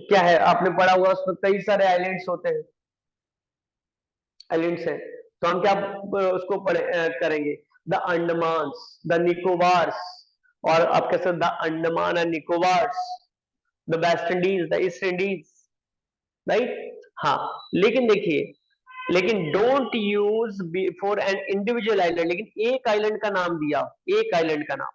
क्या है, आपने पढ़ा हुआ उसमें कई सारे आइलैंड्स होते हैं, आइलैंड्स हैं, तो हम क्या उसको करेंगे, द अंडमान्स, द निकोबार्स, और आप कह सकते the Andaman and Nicobars, the West Indies, the east Indies, right. हाँ लेकिन देखिए, लेकिन don't use before an individual island, लेकिन एक आइलैंड का नाम दिया, एक आइलैंड का नाम।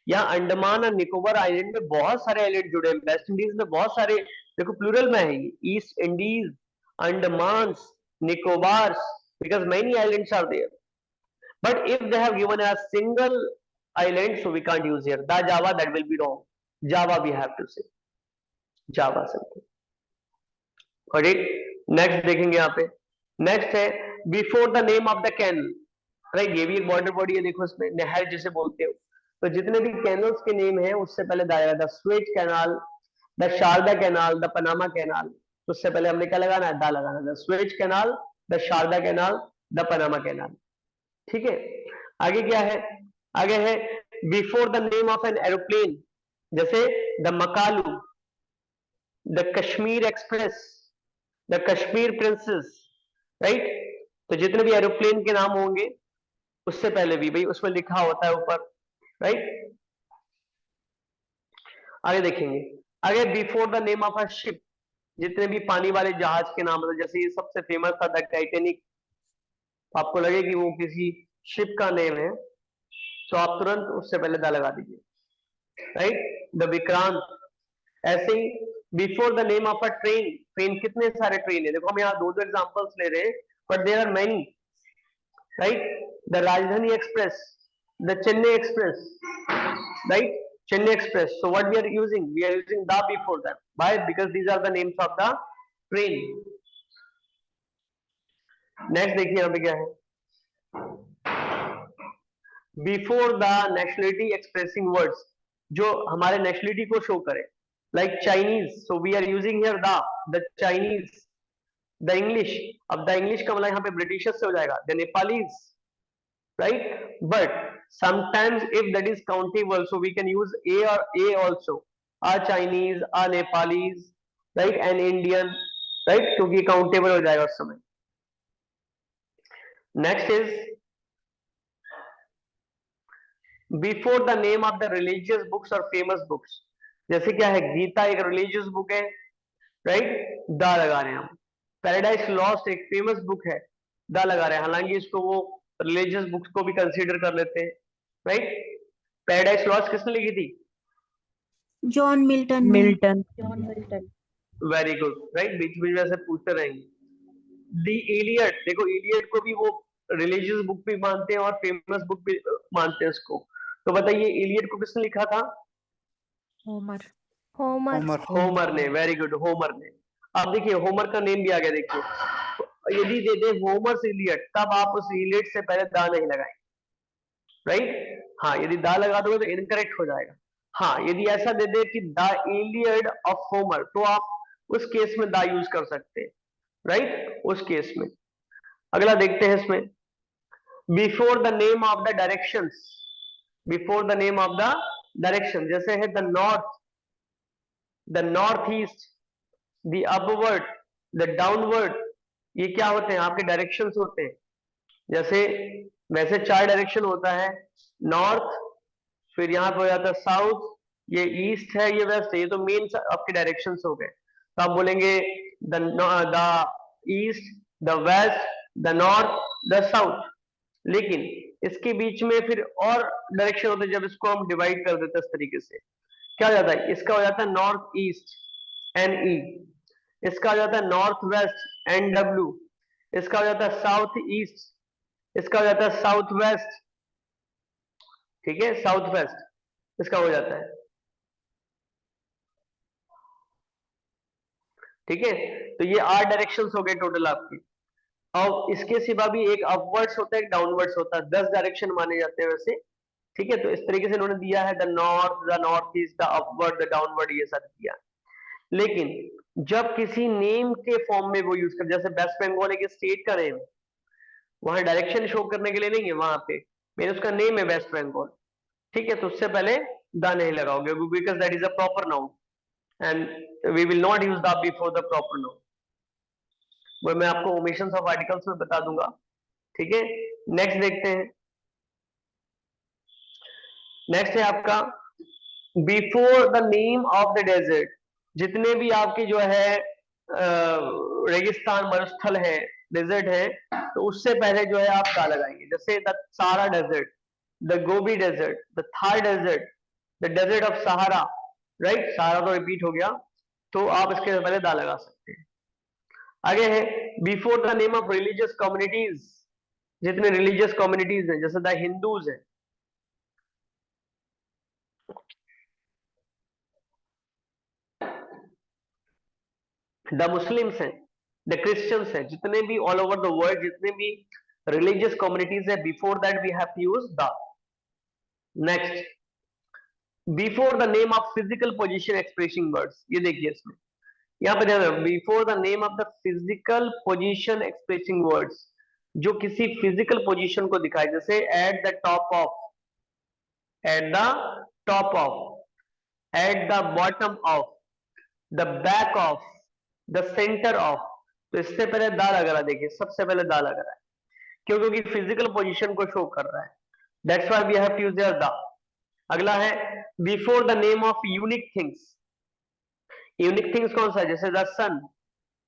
यहाँ अंडमान और निकोबार आइलैंड में बहुत सारे आइलैंड जुड़े हैं, वेस्ट इंडीज में बहुत सारे, देखो प्लूरल में है, east Indies, Andaman, Nicobar, because many islands are there, but if they have given a single island, so we can't use here the Java, that will be wrong, Java we have to say, Java something, got it। next देखेंगे यहाँ पे, next है before the name of the canal, right, ये भी एक water body है, देखो इसमें नहर जिसे बोलते हो, तो जितने भी कैनल्स के नेम है उससे पहले दाएगा the Suez canal, the Sharda canal, the Panama canal, तो उससे पहले हमने क्या लगाना है, दा लगाना, the Suez canal, the Sharda canal, the Panama canal, ठीक है। आगे क्या है, आगे है before the name of an aeroplane, जैसे the Makalu, the Kashmir Express, the Kashmir Princess, right. तो जितने भी एरोप्लेन के नाम होंगे उससे पहले भी भाई उसमें लिखा होता है ऊपर, राइट। आगे देखेंगे, आगे before the name of a ship, जितने भी पानी वाले जहाज के नाम, जैसे ये सबसे फेमस था द टाइटेनिक, आपको लगे कि वो किसी शिप का नेम है तो आप तुरंत उससे पहले दा लगा दीजिए, राइट, द विक्रांत। ऐसे ही before the name of a train, train कितने सारे ट्रेन है, देखो हम यहाँ दो एग्जांपल्स ले रहे हैं, but there are many, right, the Rajdhani Express, the Chennai Express, right? Chennai Express. So what we are using? We are using the before them. Why? Because these are the names of the train. Next देखिए यहाँ पे क्या है? Before the nationality expressing words, जो हमारे nationality को show करे, like Chinese. So we are using here the Chinese, the English. अब the English का मतलब यहाँ पे Britishers से हो जाएगा, the Nepalese, right? But sometimes if that is countable, so we can use a or a also, a Chinese, a Nepalese, right, an Indian, right, क्योंकि countable हो जाएगा उस समय. Next is before the name of the religious books or famous books. जैसे क्या है, गीता एक religious book है, right, दा लगा रहे हैं हम. पैराडाइज लॉस्ट एक फेमस बुक है, दा लगा रहे हैं, हालांकि इसको वो रिलीजियस बुक्स को भी कंसीडर कर लेते हैं, राइट. पैराडाइज लॉस्ट किसने लिखी थी? John Milton. John Milton. Very good, right. बीच बीच में से पूछते रहेंगे. दी इलियड, देखो इलियड को भी वो रिलीजियस बुक भी मानते हैं और फेमस बुक भी मानते हैं इसको. तो बताइए इलियड को किसने लिखा था? होमर होमर ने. वेरी गुड, होमर ने. अब देखिए होमर का नेम भी आ गया. देखिए यदि दे दे होमर से इलियड, तब आप उस इलियड से पहले दा नहीं लगाएंगे, राइट. हाँ, यदि दा लगा दोगे तो इनकरेक्ट हो जाएगा. हाँ, यदि ऐसा दे दे कि द इलियड ऑफ होमर, तो आप उस केस में दा यूज कर सकते हैं, राइट, उस केस में. अगला देखते हैं इसमें, before the name of the directions. Before the name of the direction, जैसे है the north, the north east, the upward, the downward. ये क्या होते हैं? आपके डायरेक्शंस होते हैं. जैसे वैसे 4 डायरेक्शन होता है, नॉर्थ, फिर यहाँ पे हो जाता है साउथ, ये ईस्ट है, ये वेस्ट है. ये तो मेन आपके डायरेक्शंस हो गए. तो आप बोलेंगे the east, the west, the north, the south. लेकिन इसके बीच में फिर और डायरेक्शन होते हैं, जब इसको हम डिवाइड कर देते हैं इस तरीके से, क्या हो जाता है? इसका हो जाता है नॉर्थ ईस्ट, NE. इसका हो जाता है नॉर्थ वेस्ट, NW. इसका हो जाता है साउथ ईस्ट, इसका हो जाता है साउथ वेस्ट. ठीक है, साउथ वेस्ट इसका हो जाता है. ठीक है, तो ये 8 डायरेक्शंस हो गए टोटल आपके. और इसके सिवा भी एक अपवर्ड्स होता है, एक डाउनवर्ड्स होता है. 10 डायरेक्शन माने जाते हैं वैसे. ठीक है, तो इस तरीके से इन्होंने दिया है, the north east, the upward, the downward, ये सब दिया. लेकिन जब किसी नेम के फॉर्म में वो यूज कर, जैसे वेस्ट बंगाल एक स्टेट का नेम, वहां डायरेक्शन शो करने के लिए नहीं है, वहां पे मेरे उसका नेम है वेस्ट बंगाल. ठीक है, तो उससे पहले द नहीं लगाओगे, because that is a proper noun and we will not use the before the proper noun. वो मैं आपको ओमिशंस ऑफ आर्टिकल्स में बता दूंगा. ठीक है, नेक्स्ट देखते हैं. नेक्स्ट है आपका before the name of the desert. जितने भी आपके जो है रेगिस्तान, मरुस्थल है, डेजर्ट है, तो उससे पहले जो है आप दा लगाएंगे. जैसे the Sahara desert, the Gobi desert, the Thar desert, the desert of Sahara, right. Sahara तो रिपीट हो गया, तो आप इसके पहले दा लगा सकते हैं. आगे है before the name of religious communities. जितने रिलीजियस कम्युनिटीज हैं, जैसे द हिंदूज है, द मुस्लिम्स हैं, द क्रिश्चियंस हैं, जितने भी ऑल ओवर द वर्ल्ड जितने भी रिलीजियस कम्युनिटीज है, before that we have to use the. Next, before the name of physical position expressing words. ये देखिए इसमें यहाँ पे ध्यान रखो, before the name of the physical position expressing words, जो किसी फिजिकल पोजीशन को दिखाए. जैसे at the top of, at the top of, at the bottom of, the back of, the centre of. तो इससे पहले दा लग रहा है. देखिए सबसे पहले दा लग रहा है, क्यों? क्योंकि फिजिकल पोजीशन को शो कर रहा है. That's why we have to use the. अगला है before the name of unique things. Unique things कौन सा है? जैसे the sun,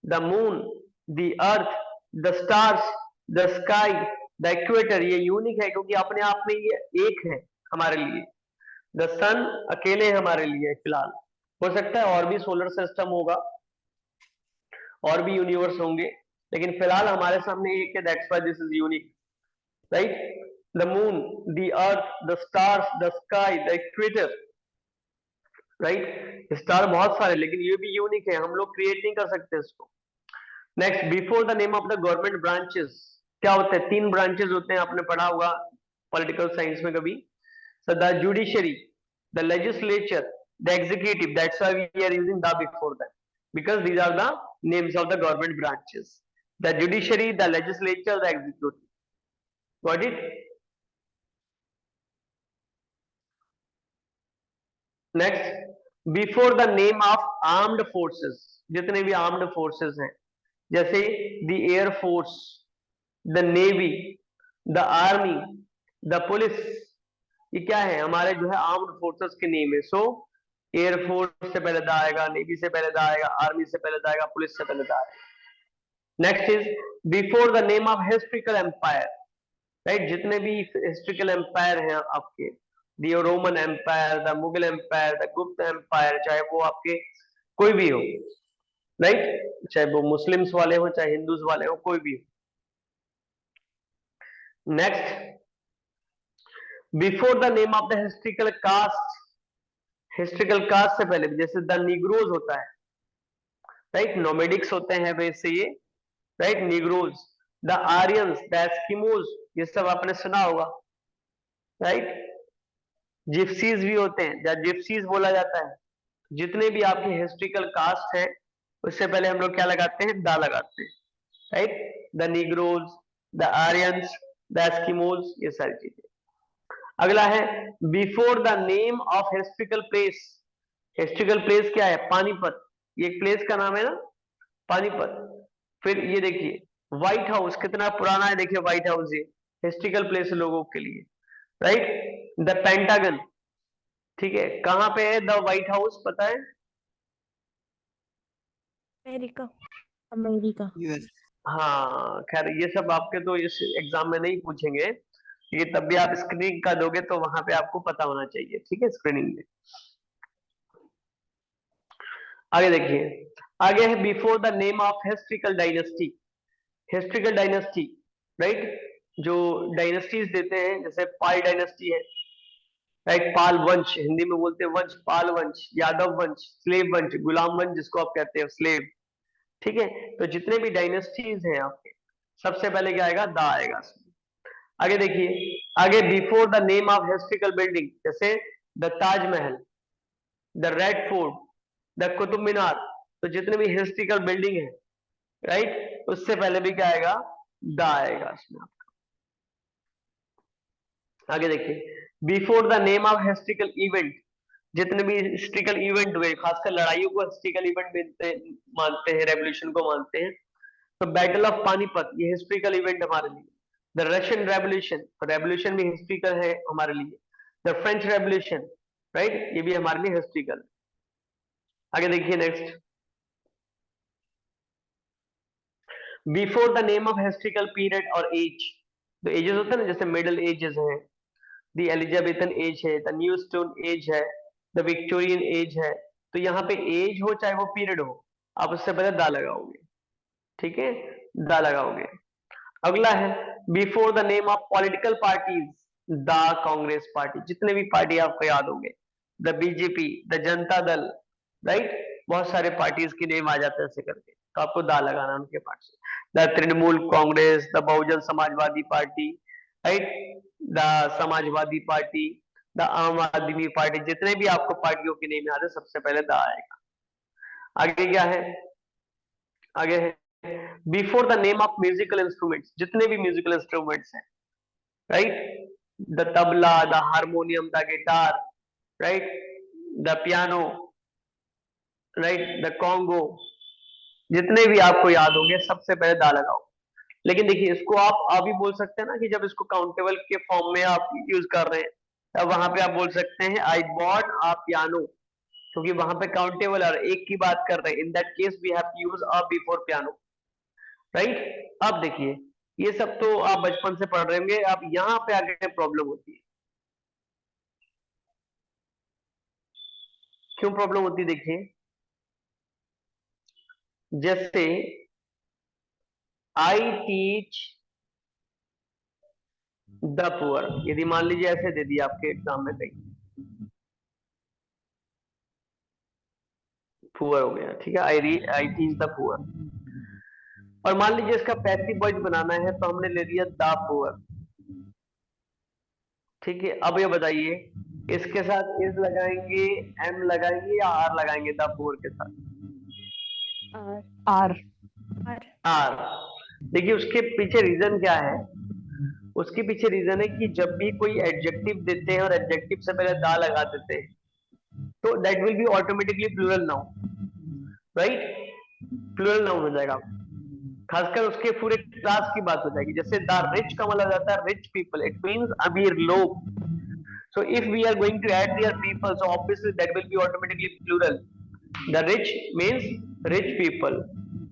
the moon, the earth, the stars, the sky, the equator. ये यूनिक है क्योंकि अपने आप में ये एक है हमारे लिए. द सन अकेले हमारे लिए फिलहाल. हो सकता है और भी सोलर सिस्टम होगा, और भी यूनिवर्स होंगे, लेकिन फिलहाल हमारे सामने एक है. That's why this is unique, right. the moon, the earth, the stars, the sky, the equator, right. Star बहुत सारे, लेकिन ये भी यूनिक है, हम लोग क्रिएट नहीं कर सकते इसको। Next, before the name of the government branches, क्या होते हैं? 3 ब्रांचेस होते हैं, आपने पढ़ा होगा पॉलिटिकल साइंस में कभी। So the judiciary, the legislature, the executive, that's why we are using the before that, because these are the names of the government branches: the judiciary, the legislature, the executive. Got it? Next, before the name of armed forces, जितने भी armed forces हैं, जैसे the air force, the navy, the army, the police, ये क्या है? हमारे जो है आर्म्ड फोर्सेस के नेम है। सो एयरफोर्स से पहले दा आएगा, नेवी से पहले दा आएगा, आर्मी से पहले दा आएगा, पुलिस से पहले दा आएगा। Next is before the name of historical empire, right? जितने भी हिस्ट्रिकल एम्पायर हैं आपके, the Roman Empire, the Mughal Empire, the Gupta Empire, चाहे वो आपके कोई भी हो, राइट? चाहे वो मुस्लिम्स वाले हो, चाहे हिंदूज वाले हो, कोई भी हो। Next, before the name of the historical caste, historical caste से पहले, जैसे द निग्रोज होता है, राइट? नोमेडिक्स होते हैं वैसे ये, right? Negroes, the Aryans, the Eskimos, ये सब आपने सुना होगा, राइट? जिप्सीज भी होते हैं, द जिप्सीज बोला जाता है। जितने भी आपके हिस्ट्रिकल कास्ट है, उससे पहले हम लोग क्या लगाते हैं? दा लगाते हैं, right? The Negroes, the Aryans, the Eskimos, ये सारी चीजें। अगला है before the name of historical place. Historical place क्या है? पानीपत, ये एक प्लेस का नाम है ना, पानीपत। फिर ये देखिए व्हाइट हाउस, कितना पुराना है, देखिए व्हाइट हाउस, ये हिस्ट्रिकल प्लेस लोगों के लिए, राइट? द पेंटागन, ठीक है, कहां पे है द व्हाइट हाउस, पता है? अमेरिका। अमेरिका। US. हाँ, खैर ये सब आपके तो इस एग्जाम में नहीं पूछेंगे, ये तब भी आप स्क्रीनिंग का दोगे तो वहां पे आपको पता होना चाहिए, ठीक है, स्क्रीनिंग में। आगे देखिए, आगे है before the name of historical dynasty. Historical dynasty, right? जो डायनेस्टीज देते हैं, जैसे पाल डायनेस्टी है, राइट? पाल वंश, हिंदी में बोलते हैं वंश, पाल वंश, यादव वंश, स्लेव वंश, गुलाम वंश जिसको आप कहते हैं, स्लेव, ठीक है? तो जितने भी डायनेस्टीज हैं आपके, सबसे पहले क्या आएगा? दा आएगा। आगे देखिए, आगे before the name of historical building, जैसे the Taj Mahal, the red fort, the Qutub Minar, तो जितने भी हिस्ट्रिकल बिल्डिंग है, राइट, उससे पहले भी क्या आएगा? द आएगा इसमें आपका। आगे देखिए, before the name of historical event, जितने भी हिस्ट्रिकल इवेंट हुए, खासकर लड़ाइयों को हिस्ट्रिकल इवेंट मानते हैं, रेवोल्यूशन को मानते हैं। तो बैटल ऑफ पानीपत, ये हिस्ट्रिकल इवेंट हमारे लिए। द रशियन रेवोल्यूशन, रेवोल्यूशन भी हिस्ट्रिकल है हमारे लिए। द फ्रेंच रेवोल्यूशन, राइट, ये भी हमारे लिए हिस्ट्रिकल। आगे देखिए next, before the name of historical period और एज, तो एजेस होते हैं ना, जैसे मिडिल एजेस है, द एलिजाबेथन एज है, द न्यू स्टोन एज है, द विक्टोरियन एज है। तो यहाँ पे एज हो चाहे वो पीरियड हो, आप उससे पहले दा लगाओगे, ठीक है, दा लगाओगे। अगला है before the name of political parties, the Congress party, जितने भी पार्टी आपको याद होंगे, the BJP, the Janata Dal, right? बहुत सारे पार्टीज के नेम आ जाते हैं ऐसे करके, तो आपको दा लगाना उनके पार्ट से। The Trinamool Congress, the Bahujan Samajwadi party, right, the Samajwadi party, the आम आदमी पार्टी, जितने भी आपको पार्टियों के नेम याद है, सबसे पहले दा आएगा। आगे क्या है? आगे है before the name of musical instruments, जितने भी म्यूजिकल इंस्ट्रूमेंट्स हैं, right, the tabla, the harmonium, the guitar, right, the piano, right, the Congo, जितने भी आपको याद होंगे सबसे पहले दा लगाओ। लेकिन देखिए, इसको आप अभी बोल सकते हैं ना कि जब इसको काउंटेबल के फॉर्म में आप यूज कर रहे हैं, तब वहां पे आप बोल सकते हैं आई बॉट अ पियानो, क्योंकि वहां पे काउंटेबल और एक की बात कर रहे हैं। In that case we have to use a before piano, right? अब देखिए, ये सब तो आप बचपन से पढ़ रहे होंगे, अब यहाँ पे आगे प्रॉब्लम होती है। क्यों प्रॉब्लम होती है? देखिए, जैसे आई टीच द पुअर। यदि मान लीजिए ऐसे दे दिया आपके एग्जाम में कहीं पुअर हो गया, ठीक है, आई टीच द पुअर। और मान लीजिए इसका पैसिव वॉइस बनाना है तो हमने ले लिया द पुअर, ठीक है। अब ये बताइए इसके साथ इज लगाएंगे, एम लगाएंगे या आर लगाएंगे द पुअर के साथ? R. आर। आर। देखिए उसके पीछे रीजन क्या है, उसके पीछे रीजन है कि जब भी कोई एडजेक्टिव देते हैं और एडजेक्टिव से पहले दा लगा देते हैं तो that will be automatically plural noun, right, plural noun हो जाएगा। खासकर उसके पूरे क्लास की बात हो जाएगी। जैसे द रिच का मतलब जाता है रिच पीपल, इट मींस अमीर लोग। So if we are going to add there people so obviously that will be automatically plural. The rich means rich people,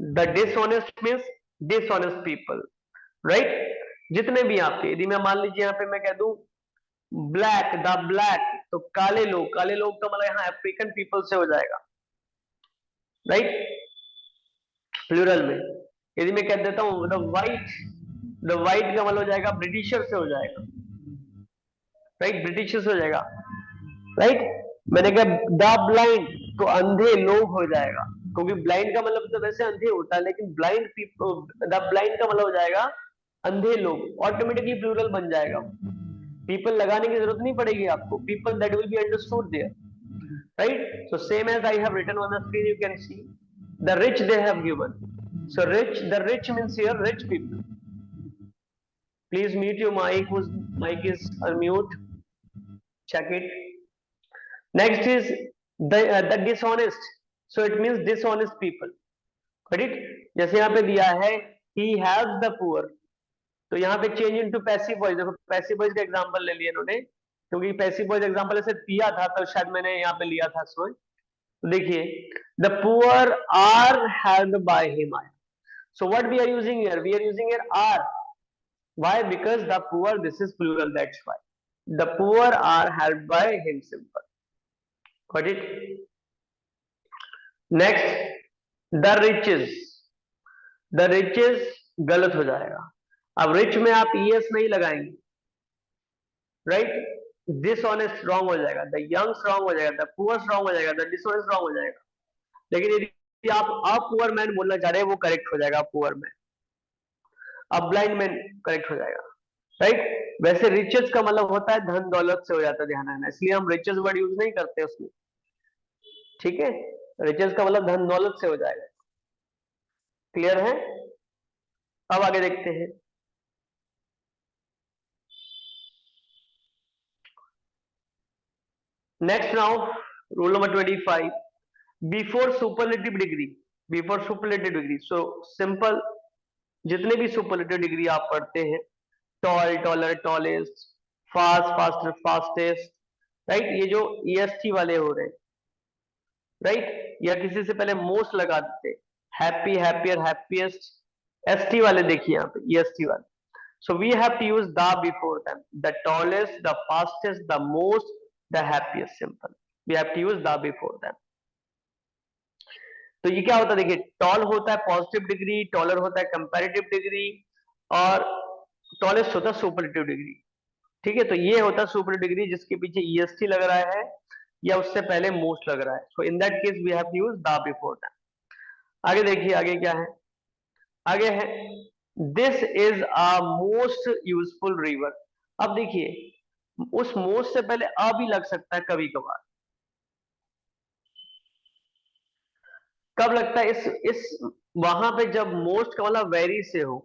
the dishonest means dishonest people, right. जितने भी आपके, यदि मैं मान लीजिए यहाँ पे मैं कह दूं ब्लैक, द ब्लैक, तो काले लोग, काले लोग का मतलब यहाँ अफ्रीकन पीपल से हो जाएगा, राइट, प्लूरल में। यदि मैं कह देता हूं द वाइट का मतलब हो जाएगा ब्रिटिशर से हो जाएगा, राइट, ब्रिटिशर से हो जाएगा, राइट। मैंने कहा द ब्लाइंड तो अंधे लोग हो जाएगा, क्योंकि ब्लाइंड का मतलब तो वैसे अंधे होता है, लेकिन ब्लाइंड पीपल, द ब्लाइंड का मतलब हो जाएगा अंधे लोग, ऑटोमेटिकली प्लूरल बन जाएगा। पीपल लगाने की जरूरत नहीं पड़ेगी आपको, people that will be understood there, right. So same as I have written on the screen you can see the rich they have given. So rich, the rich means here rich people. Please mute your mic, whose mic is unmute. Check it. Next is the dishonest. So it means dishonest people. Got it? जैसे यहाँ पे दिया है he has the poor, तो यहाँ पे change into passive voice। देखो passive voice का एग्जांपल ले लिया इन्होंने, क्योंकि passive voice एग्जांपल ऐसे दिया था तो शायद मैंने यहाँ पे लिया था इसमें। तो देखिए the poor are helped by him. So what we are using here? We are using here are. Why? Because the poor, this is plural, that's why. The poor are helped by him, simple. Got it? Next, the riches. The riches गलत हो जाएगा। अब rich में आप es नहीं लगाएंगे, right? Dishonest wrong हो जाएगा, the young wrong हो जाएगा, the poor wrong हो जाएगा, the dishonest wrong हो जाएगा। लेकिन यदि आप a poor man बोलना चाह रहे हैं वो करेक्ट हो जाएगा, poor man। अब ब्लाइंड मैन करेक्ट हो जाएगा, राइट। वैसे रिचेस का मतलब होता है धन दौलत से हो जाता है, ध्यान रखना, इसलिए हम रिचेस वर्ड यूज नहीं करते उसमें, ठीक है। रिचेस का मतलब धन दौलत से हो जाएगा, क्लियर है। अब आगे देखते हैं। Next now rule number 25, before superlative degree, before superlative degree. So simple, जितने भी सुपरलेटिव डिग्री आप पढ़ते हैं, tall, taller, tallest, fast, faster, fastest, right, ये जो EST वाले हो रहे हैं, राइट, या किसी से पहले मोस्ट लगा देते, हैप्पी, हैप्पियर, हैप्पीएस्ट, ST वाले देखिए यहाँ पे EST वाले। So we have to use the before them, the tallest, the fastest, the most, the happiest, simple, we have to use the before them. तो ये क्या होता है, देखिए टॉल होता है पॉजिटिव डिग्री, टॉलर होता है कंपैरेटिव डिग्री, और टॉलेस्ट होता है सुपरलेटिव डिग्री, ठीक है। तो ये होता है सुपरलेटिव डिग्री जिसके पीछे EST लग रहा है या उससे पहले मोस्ट लग रहा है। So in that case we have to use the before that. आगे देखिए, आगे क्या है, आगे है this is a most useful river. अब देखिए उस मोस्ट से पहले अ भी लग सकता है कभी कभार, कब लगता है, इस वहां पे जब मोस्ट का मतलब वेरी से हो,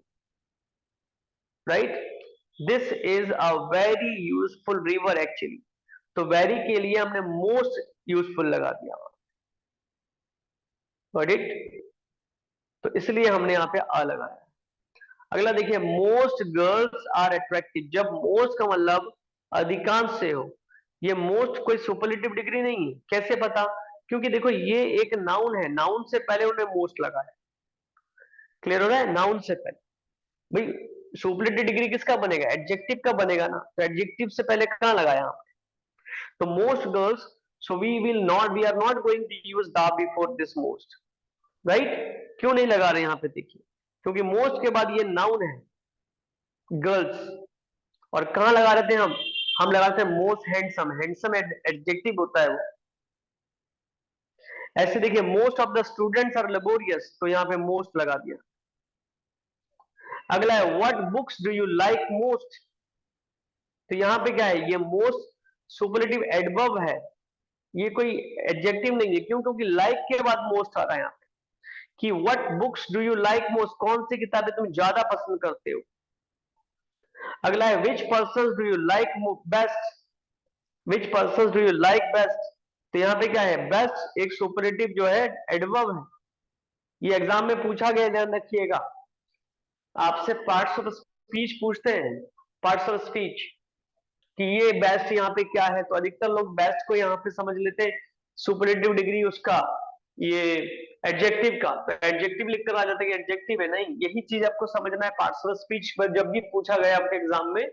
right. This is a very useful river actually, तो वेरी के लिए हमने मोस्ट यूजफुल लगा दिया, गॉट इट, तो इसलिए हमने यहाँ पे आ लगाया। अगला देखिए, मोस्ट गर्ल्स आर अट्रैक्टिव। जब मोस्ट का मतलब अधिकांश से हो, ये मोस्ट कोई सुपरलेटिव डिग्री नहीं है। कैसे पता? क्योंकि देखो ये एक नाउन है, नाउन से पहले उन्होंने मोस्ट लगाया, क्लियर हो रहा है, नाउन से पहले। भाई सुपरलेटिव डिग्री किसका बनेगा, एडजेक्टिव का बनेगा ना, तो एडजेक्टिव से पहले कहां लगाया हमने, तो most girls. So we are not going to use the before this most, right. क्यों नहीं लगा रहे यहाँ पे, देखिए क्योंकि मोस्ट के बाद ये नाउन है गर्ल्स, और कहाँ लगा रहे थे हम लगा रहे थे मोस्ट हैंडसम। हैंडसम एडजेक्टिव होता है वो। ऐसे देखिए most of the students are laborious, तो यहाँ पे मोस्ट लगा दिया। अगला है what books do you like most, तो यहाँ पे क्या है, ये मोस्ट सुपरलेटिव एडवर्ब है, ये कोई एडजेक्टिव नहीं है। क्यों? क्योंकि लाइक के बाद मोस्ट आ रहा है यहाँ पे कि what books do you like most, कौन सी किताबें तुम ज्यादा पसंद करते हो। अगला है which person do you like best, which person do you like best, तो यहाँ पे क्या है, बेस्ट एक सुपरलेटिव जो है एडवर्ब है। ये एग्जाम में पूछा गया, ध्यान रखिएगा। आपसे पार्ट्स ऑफ स्पीच पूछते हैं, पार्ट्स ऑफ स्पीच कि ये बेस्ट यहाँ पे क्या है, तो अधिकतर लोग बेस्ट को यहाँ पे समझ लेते हैं सुपरलेटिव डिग्री उसका, ये एडजेक्टिव का, तो एडजेक्टिव लिखकर आ जाता है कि एडजेक्टिव है। नहीं, यही चीज आपको समझना है। पार्ट्स ऑफ स्पीच पर जब भी पूछा गया आपके एग्जाम में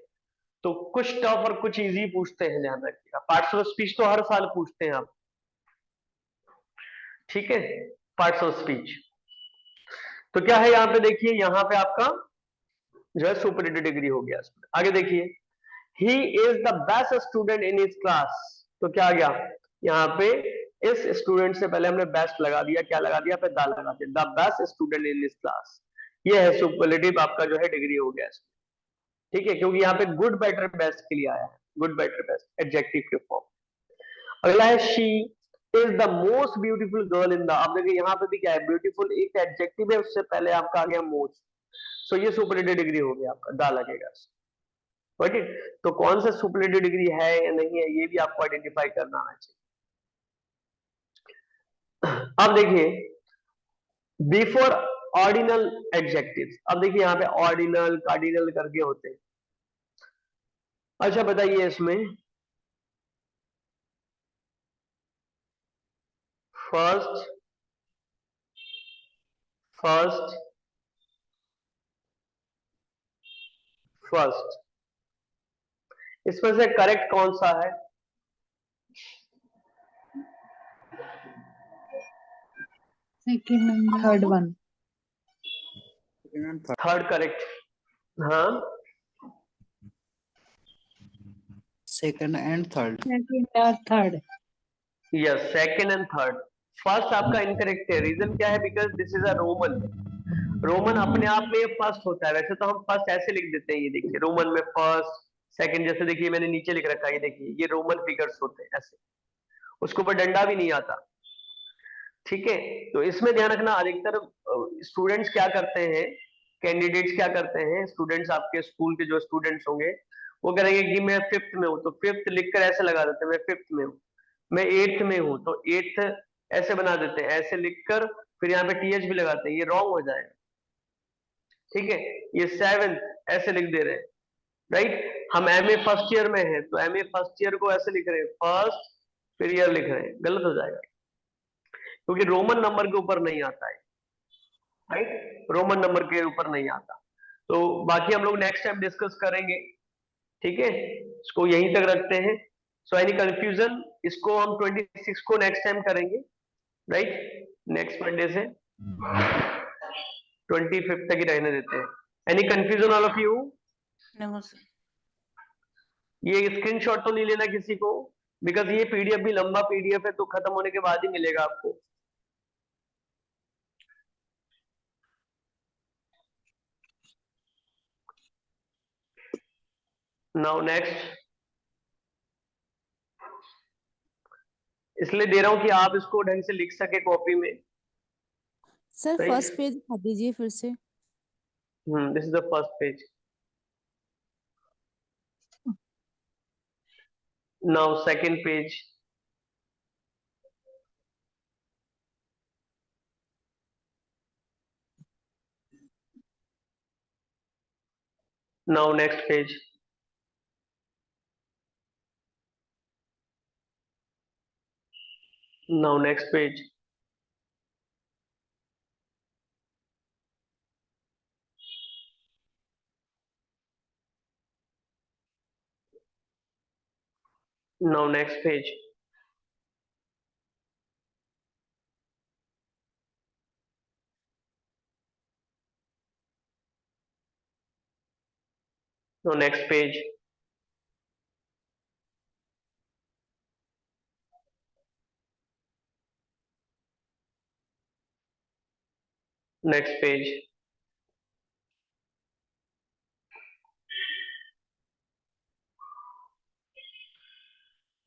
तो कुछ टफ और कुछ इजी पूछते हैं, ध्यान रखिएगा। पार्ट्स ऑफ स्पीच तो हर साल पूछते हैं आप, ठीक है, पार्ट्स ऑफ स्पीच। तो क्या है यहाँ पे देखिए, यहाँ पे आपका जो है सुपरलेटिव डिग्री हो गया। आगे देखिए, he is the best student in his class, तो क्या आ गया यहाँ पे, इस स्टूडेंट से पहले हमने बेस्ट लगा दिया, क्या लगा दिया पे दा लगा दिया, the best student in his class, ये है सुपरलेटिव आपका जो है डिग्री हो गया, ठीक है, क्योंकि यहाँ पे गुड बेटर बेस्ट के लिए आया है, गुड बेटर बेस्ट एडजेक्टिव के फॉर्म। अगला है she is the most beautiful girl in the, अब देखिए यहाँ पे भी क्या है, ब्यूटीफुल एक एडजेक्टिव है, उससे पहले आपका आ गया मोस्ट, सो ये सुपरलेटिव डिग्री हो गया आपका, दा लगेगा। ओके, तो कौन सा सुपरलेटिव डिग्री है या नहीं है, ये भी आपको आइडेंटिफाई करना आना चाहिए। अब देखिए बिफोर ऑर्डिनल एडजेक्टिव्स, अब देखिए यहाँ पे ऑर्डिनल कार्डिनल करके होते हैं। अच्छा बताइए इसमें फर्स्ट, फर्स्ट, फर्स्ट, इसमें से करेक्ट कौन सा है? Third one. Second and third. Third correct, हाँ Second and third. Second or third. Yes, second and third. First आपका इनकरेक्ट है, रीजन क्या है, because this is a Roman, Roman अपने आप में फर्स्ट होता है। वैसे तो हम फर्स्ट ऐसे लिख देते हैं, ये देखिए रोमन में फर्स्ट सेकंड, जैसे देखिए मैंने नीचे लिख रखा है, ये देखिए ये रोमन फिगर्स होते हैं ऐसे, उसके ऊपर डंडा भी नहीं आता, ठीक है। तो इसमें ध्यान रखना, अधिकतर स्टूडेंट्स क्या करते हैं, कैंडिडेट्स क्या करते हैं, स्टूडेंट्स आपके स्कूल के जो स्टूडेंट्स होंगे वो करेंगे कि मैं फिफ्थ में हूँ, तो फिफ्थ लिखकर ऐसे लगा देते हैं, मैं फिफ्थ में हूँ, मैं एट्थ में हूँ, तो एट्थ ऐसे बना देते हैं, ऐसे लिखकर फिर यहाँ पे टीएच भी लगाते हैं, ये रॉन्ग हो जाएगा, ठीक है। ये सेवेंथ ऐसे लिख दे रहे हैं, राइट। हम एमए फर्स्ट ईयर में हैं, तो एमए फर्स्ट ईयर को ऐसे लिख रहे हैं, फर्स्ट फिर ईयर लिख रहे हैं, गलत हो जाएगा, क्योंकि रोमन नंबर के ऊपर नहीं आता है, राइट, रोमन नंबर के ऊपर नहीं आता। तो बाकी हम लोग नेक्स्ट टाइम डिस्कस करेंगे, ठीक है, इसको यहीं तक रखते हैं। सो एनी कंफ्यूजन, इसको हम 26 को नेक्स्ट टाइम करेंगे, राइट, नेक्स्ट मंडे से 25 तक ही रहने देते हैं। Any confusion all of you? No, sir. ये स्क्रीनशॉट तो नहीं लेना किसी को, बिकॉज ये पीडीएफ भी लंबा पीडीएफ है, तो खत्म होने के बाद ही मिलेगा आपको। नाउ नेक्स्ट, इसलिए दे रहा हूं कि आप इसको ढंग से लिख सके कॉपी में। Sir Right. फर्स्ट पेज दिखा दीजिए फिर से। This is the first page. Now second page, now next page, now next page, now next page, now next page, next page.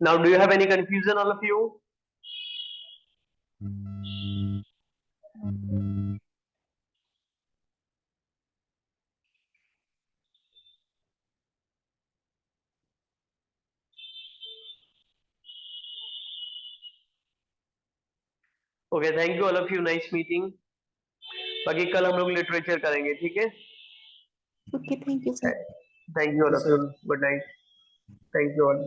Now, do you have any confusion, all of you? Okay, thank you all of you. Nice meeting. बाकी कल हम लोग literature करेंगे, ठीक है? Okay, thank you, sir. Thank you all Yes, of you. sir. Good night. Thank you all.